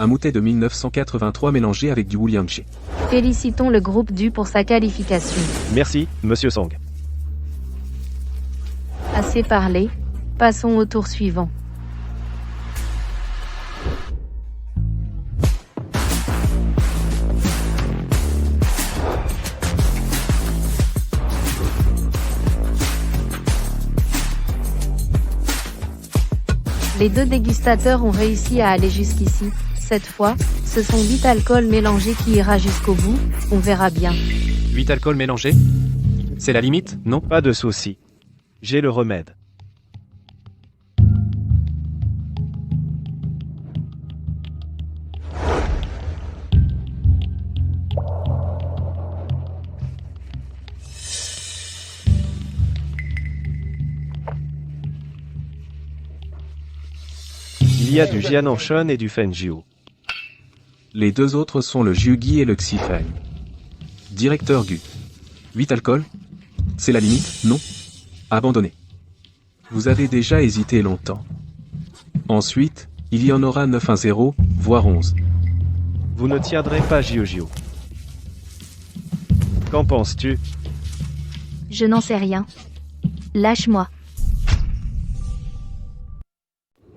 Un moutet de 1983 mélangé avec du Wuliangshi. Félicitons le groupe Du pour sa qualification. Merci, Monsieur Song. Assez parlé, passons au tour suivant. Les deux dégustateurs ont réussi à aller jusqu'ici. Cette fois, ce sont 8 alcools mélangés qui ira jusqu'au bout, on verra bien. 8 alcools mélangés? C'est la limite, non? Pas de souci. J'ai le remède. Il y a du Jiananshan et du Fenjiu. Les deux autres sont le Jiugi et le Xifeng. Directeur Gu. 8 alcools? C'est la limite, non? Abandonné. Vous avez déjà hésité longtemps. Ensuite, il y en aura 9 à 0, voire 11. Vous ne tiendrez pas Jiu. Qu'en penses-tu? Je n'en sais rien. Lâche-moi.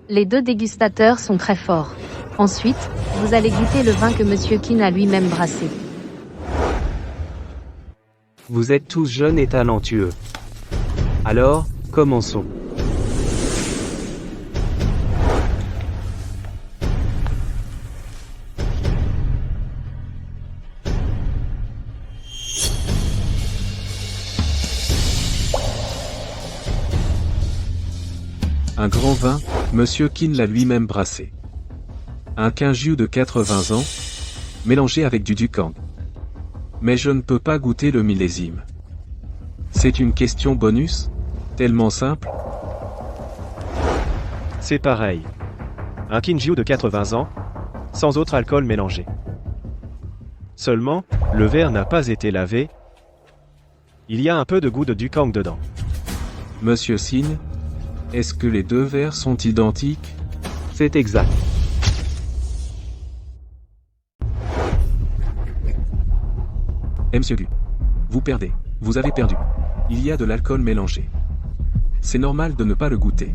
Les deux dégustateurs sont très forts. Ensuite, vous allez goûter le vin que Monsieur Qin a lui-même brassé. Vous êtes tous jeunes et talentueux. Alors, commençons. Un grand vin, Monsieur Qin l'a lui-même brassé. Un quinjiu de 80 ans, mélangé avec du Ducang. Mais je ne peux pas goûter le millésime. C'est une question bonus? Tellement simple? C'est pareil. Un Kinjiu de 80 ans, sans autre alcool mélangé. Seulement, le verre n'a pas été lavé. Il y a un peu de goût de Ducang dedans. Monsieur Sin, est-ce que les deux verres sont identiques? C'est exact. Monsieur Gu. Vous perdez. Vous avez perdu. Il y a de l'alcool mélangé. C'est normal de ne pas le goûter.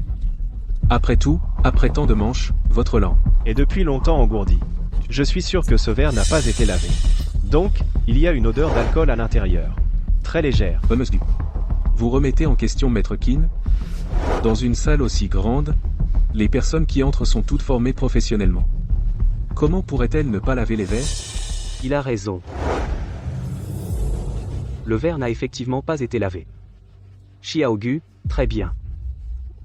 Après tout, après tant de manches, votre langue est depuis longtemps engourdie. Je suis sûr que ce verre n'a pas été lavé. Donc, il y a une odeur d'alcool à l'intérieur. Très légère. Monsieur Gu. Vous remettez en question Maître Qin? Dans une salle aussi grande, les personnes qui entrent sont toutes formées professionnellement. Comment pourraient-elles ne pas laver les verres? Il a raison. Le verre n'a effectivement pas été lavé. Xiao Gu, très bien.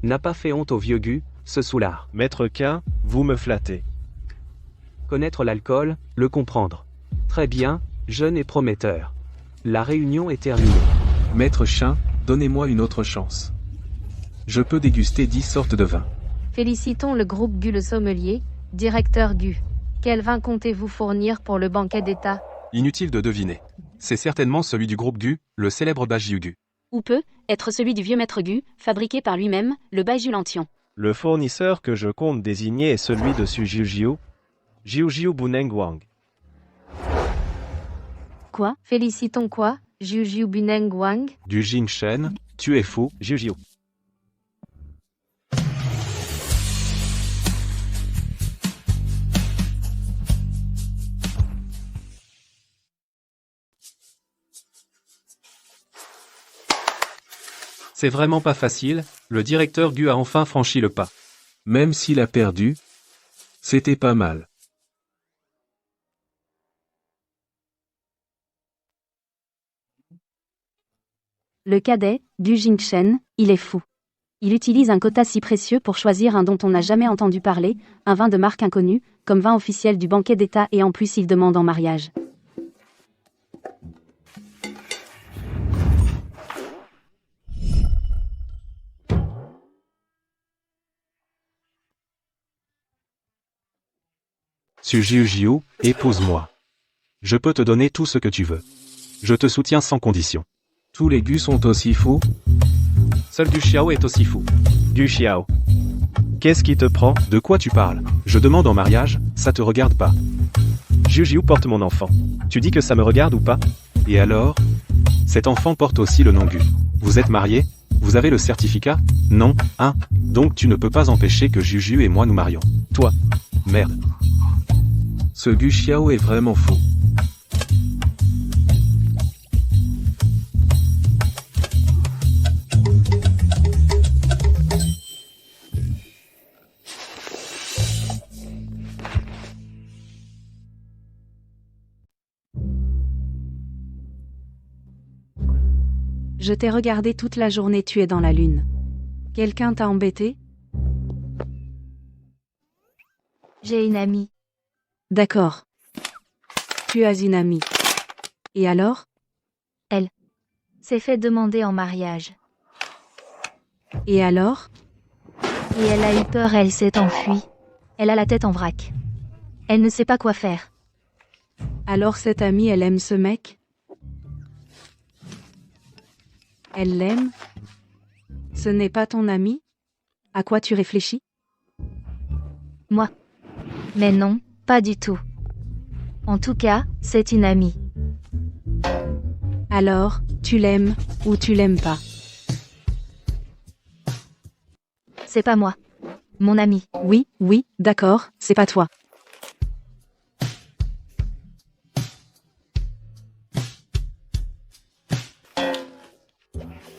N'a pas fait honte au vieux Gu, ce soulard. Maître Quin, vous me flattez. Connaître l'alcool, le comprendre. Très bien, jeune et prometteur. La réunion est terminée. Maître Chin, donnez-moi une autre chance. Je peux déguster 10 sortes de vins. Félicitons le groupe Gu le sommelier, directeur Gu. Quel vin comptez-vous fournir pour le banquet d'État? Inutile de deviner. C'est certainement celui du groupe Gu, le célèbre Baijiu Gu. Ou peut être celui du vieux maître Gu, fabriqué par lui-même, le Baijiu Lantian. Le fournisseur que je compte désigner est celui de Su Jiujiu, Jiujiu Buneng Wang. Quoi? Félicitons quoi? Jiujiu Buneng Wang? Du Jingshen, tu es fou. Jiujiu. C'est vraiment pas facile, le directeur Gu a enfin franchi le pas. Même s'il a perdu, c'était pas mal. Le cadet, Du Jingshen, il est fou. Il utilise un quota si précieux pour choisir un dont on n'a jamais entendu parler, un vin de marque inconnue, comme vin officiel du banquet d'État et en plus il demande en mariage. Su Jiujiu, épouse-moi. Je peux te donner tout ce que tu veux. Je te soutiens sans condition. Tous les Gus sont aussi fous. Seul Du Xiao est aussi fou. Du Xiao. Qu'est-ce qui te prend? De quoi tu parles? Je demande en mariage, ça te regarde pas. Jiujiu porte mon enfant. Tu dis que ça me regarde ou pas? Et alors? Cet enfant porte aussi le nom Gu. Vous êtes mariés? Vous avez le certificat? Non, hein? Donc tu ne peux pas empêcher que Juju et moi nous marions. Toi. Merde. Ce Gu Xiao est vraiment fou. Je t'ai regardé toute la journée, tu es dans la lune. Quelqu'un t'a embêté? J'ai une amie. D'accord. Tu as une amie. Et alors? S'est fait demander en mariage. Et alors? Et elle a eu peur, elle s'est enfuie. Elle a la tête en vrac. Elle ne sait pas quoi faire. Alors cette amie, elle aime ce mec? Elle l'aime? Ce n'est pas ton ami? À quoi tu réfléchis? Moi. Mais non, pas du tout. En tout cas, c'est une amie. Alors, tu l'aimes, ou tu l'aimes pas? C'est pas moi. Mon ami. Oui, oui, d'accord, c'est pas toi.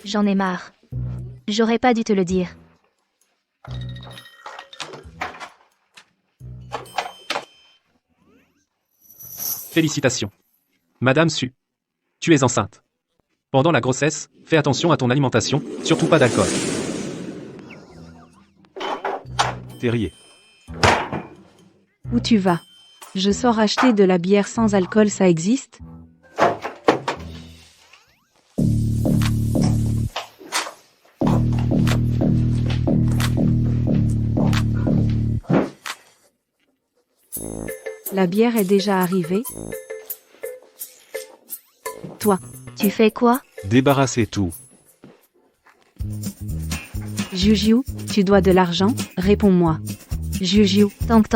J'en ai marre. J'aurais pas dû te le dire. Félicitations. Madame Su. Tu es enceinte. Pendant la grossesse, fais attention à ton alimentation, surtout pas d'alcool. Terrier. Où tu vas? Je sors acheter de la bière sans alcool, ça existe? La bière est déjà arrivée? Toi, Tu fais quoi? Débarrassez tout. Juju, tu dois de l'argent? Réponds-moi. Juju, Tank.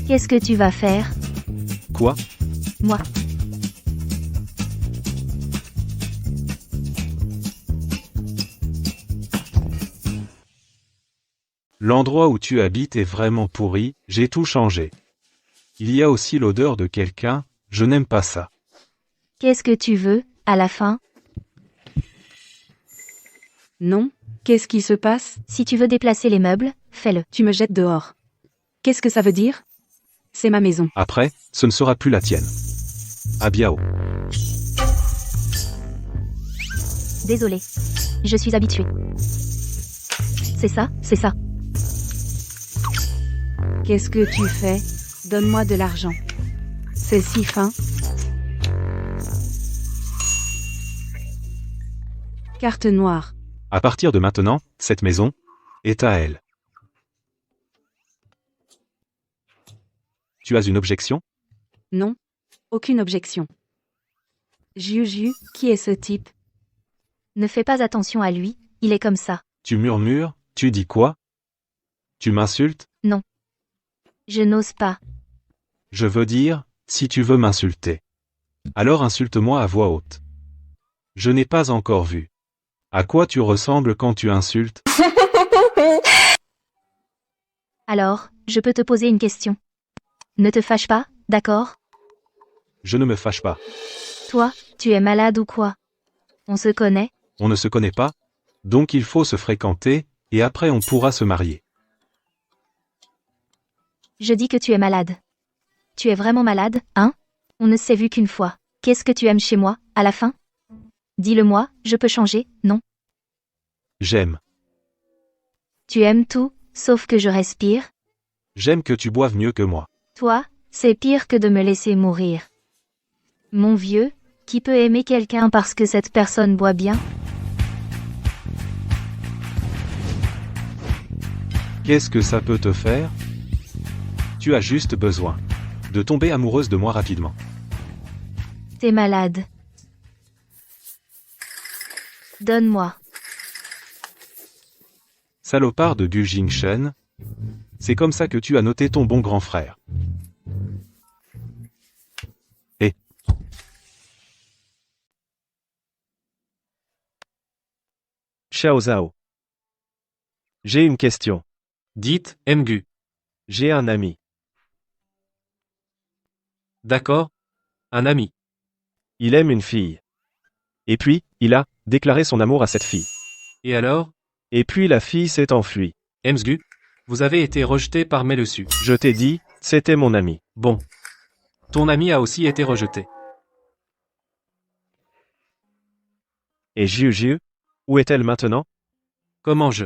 Qu'est-ce que tu vas faire? Quoi? Moi. L'endroit où tu habites est vraiment pourri, j'ai tout changé. Il y a aussi l'odeur de quelqu'un, je n'aime pas ça. Qu'est-ce que tu veux, à la fin? non? Qu'est-ce qui se passe? Si tu veux déplacer les meubles, fais-le. Tu me jettes dehors. Qu'est-ce que ça veut dire? C'est ma maison. Après, ce ne sera plus la tienne. À biao. Désolé. Je suis habituée. C'est ça, c'est ça. Qu'est-ce que tu fais? Donne-moi de l'argent. C'est si fin. Carte noire. À partir de maintenant, cette maison est à elle. Tu as une objection? Non. Aucune objection. Juju, qui est ce type? Ne fais pas attention à lui, il est comme ça. Tu murmures, tu dis quoi? Tu m'insultes? Je n'ose pas. Je veux dire, si tu veux m'insulter. Alors insulte-moi à voix haute. Je n'ai pas encore vu. À quoi tu ressembles quand tu insultes? Alors, je peux te poser une question. Ne te fâche pas, d'accord? Je ne me fâche pas. Toi, tu es malade ou quoi? On se connaît? On ne se connaît pas, donc il faut se fréquenter, et après on pourra se marier. Je dis que tu es malade. Tu es vraiment malade, hein? On ne s'est vu qu'une fois. Qu'est-ce que tu aimes chez moi, à la fin? Dis-le-moi, je peux changer, non? J'aime. Tu aimes tout, sauf que je respire? J'aime que tu boives mieux que moi. Toi, c'est pire que de me laisser mourir. Mon vieux, qui peut aimer quelqu'un parce que cette personne boit bien? Qu'est-ce que ça peut te faire? Tu as juste besoin de tomber amoureuse de moi rapidement. T'es malade. Donne-moi. Salopard de Gu Jingshen. C'est comme ça que tu as noté ton bon grand frère. Et Xiao Zhao. J'ai une question. Dites, Mgu. J'ai un ami. D'accord. Un ami. Il aime une fille. Et puis, il a déclaré son amour à cette fille. Et alors? Et puis la fille s'est enfuie. Mgu, vous avez été rejeté par Melusu. Je t'ai dit, c'était mon ami. Bon. Ton ami a aussi été rejeté. Et Jiu, où est-elle maintenant? Comment je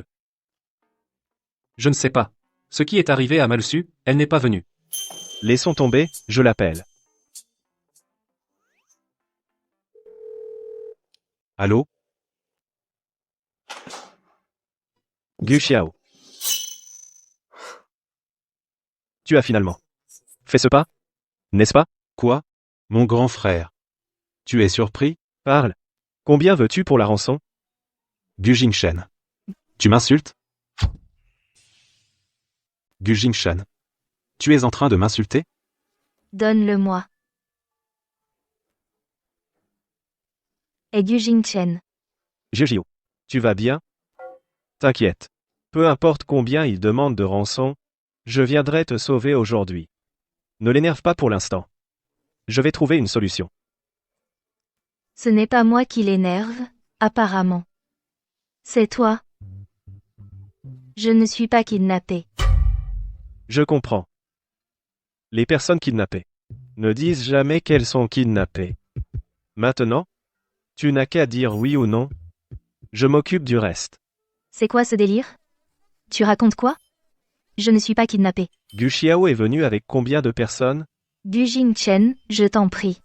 ne sais pas. Ce qui est arrivé à Melusu, elle n'est pas venue. Laissons tomber, je l'appelle. allô? Gu Xiao. Tu as finalement fait ce pas, n'est-ce pas? Quoi? Mon grand frère. Tu es surpris? Parle. Combien veux-tu pour la rançon? Gu Jingshen. Tu m'insultes? Gu Jingshen. Tu es en train de m'insulter? Donne-le-moi. Et Gu Jingchen. Jiu, tu vas bien? T'inquiète. Peu importe combien il demande de rançon, je viendrai te sauver aujourd'hui. Ne l'énerve pas pour l'instant. Je vais trouver une solution. Ce n'est pas moi qui l'énerve, apparemment. C'est toi. Je ne suis pas kidnappé. Je comprends. Les personnes kidnappées ne disent jamais qu'elles sont kidnappées. Maintenant, tu n'as qu'à dire oui ou non. Je m'occupe du reste. C'est quoi ce délire? Tu racontes quoi? Je ne suis pas kidnappé. Gu Xiao est venu avec combien de personnes? Gu Jingchen, je t'en prie.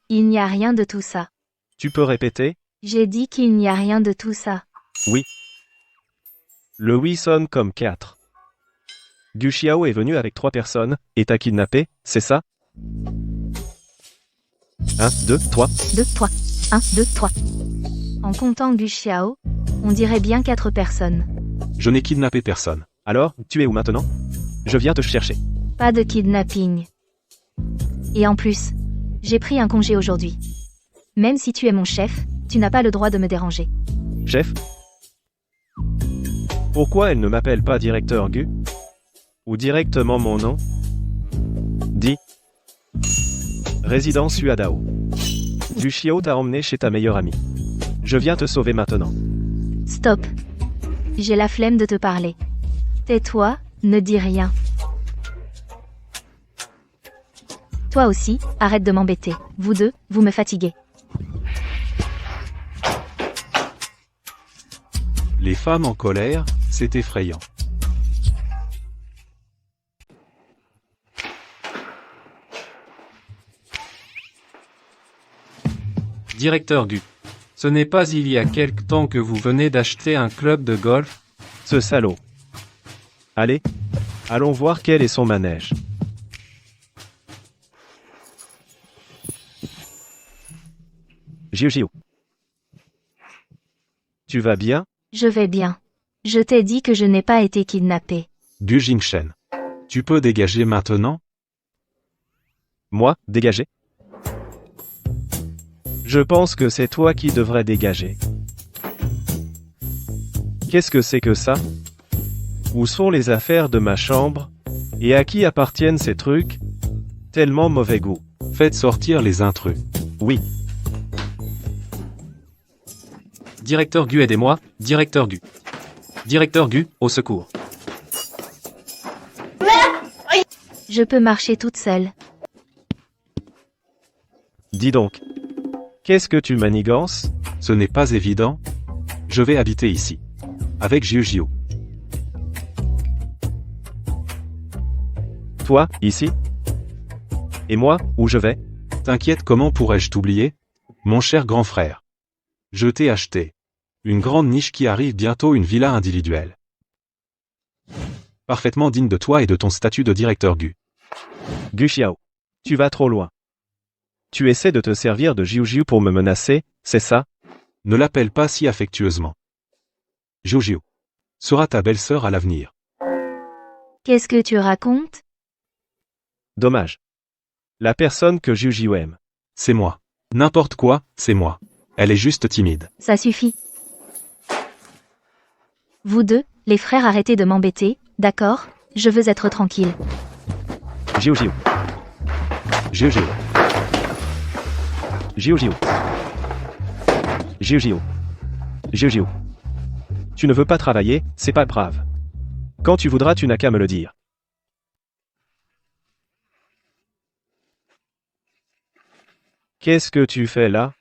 Il n'y a rien de tout ça. Tu peux répéter? J'ai dit qu'il n'y a rien de tout ça. Oui. Le oui sonne comme 4. Gu Xiao est venu avec 3 personnes, et t'a kidnappé, c'est ça? 1, 2, 3. 2, 3. 1, 2, 3. En comptant Gu Xiao, on dirait bien 4 personnes. Je n'ai kidnappé personne. Alors, tu es où maintenant? Je viens te chercher. Pas de kidnapping. Et en plus, j'ai pris un congé aujourd'hui. Même si tu es mon chef, tu n'as pas le droit de me déranger. Chef? Pourquoi elle ne m'appelle pas directeur Gu? Ou directement mon nom? Dis. Résidence Suadao. Gu Xiao t'a emmené chez ta meilleure amie. Je viens te sauver maintenant. Stop. J'ai la flemme de te parler. Tais-toi, ne dis rien. Toi aussi, arrête de m'embêter. Vous deux, vous me fatiguez. Les femmes en colère, c'est effrayant. Directeur Gu. Ce n'est pas il y a quelque temps que vous venez d'acheter un club de golf? Ce salaud. Allez, allons voir quel est son manège. Jiu. Tu vas bien? Je vais bien. Je t'ai dit que je n'ai pas été kidnappé. Du Jingshen. Tu peux dégager maintenant? Moi, dégager? Je pense que c'est toi qui devrais dégager. Qu'est-ce que c'est que ça? Où sont les affaires de ma chambre? Et à qui appartiennent ces trucs? Tellement mauvais goût. Faites sortir les intrus. Oui, Directeur Gu, aidez-moi, directeur Gu. Directeur Gu, au secours. Je peux marcher toute seule. dis donc. Qu'est-ce que tu manigances? Ce n'est pas évident. Je vais habiter ici. Avec Jiu. Toi, ici? Et moi, où je vais? T'inquiète, comment pourrais-je t'oublier? Mon cher grand frère. Je t'ai acheté. Une grande niche qui arrive bientôt, une villa individuelle. Parfaitement digne de toi et de ton statut de directeur Gu. Gu Xiao. Tu vas trop loin. Tu essaies de te servir de Jiu pour me menacer, c'est ça? Ne l'appelle pas si affectueusement. Jiu sera ta belle-sœur à l'avenir. Qu'est-ce que tu racontes? Dommage. La personne que Jiu aime. C'est moi. N'importe quoi, c'est moi. Elle est juste timide. Ça suffit. Vous deux, les frères, arrêtez de m'embêter, d'accord? Je veux être tranquille. Jiu. Jiu. Jiu. Tu ne veux pas travailler, c'est pas grave. Quand tu voudras, tu n'as qu'à me le dire. Qu'est-ce que tu fais là?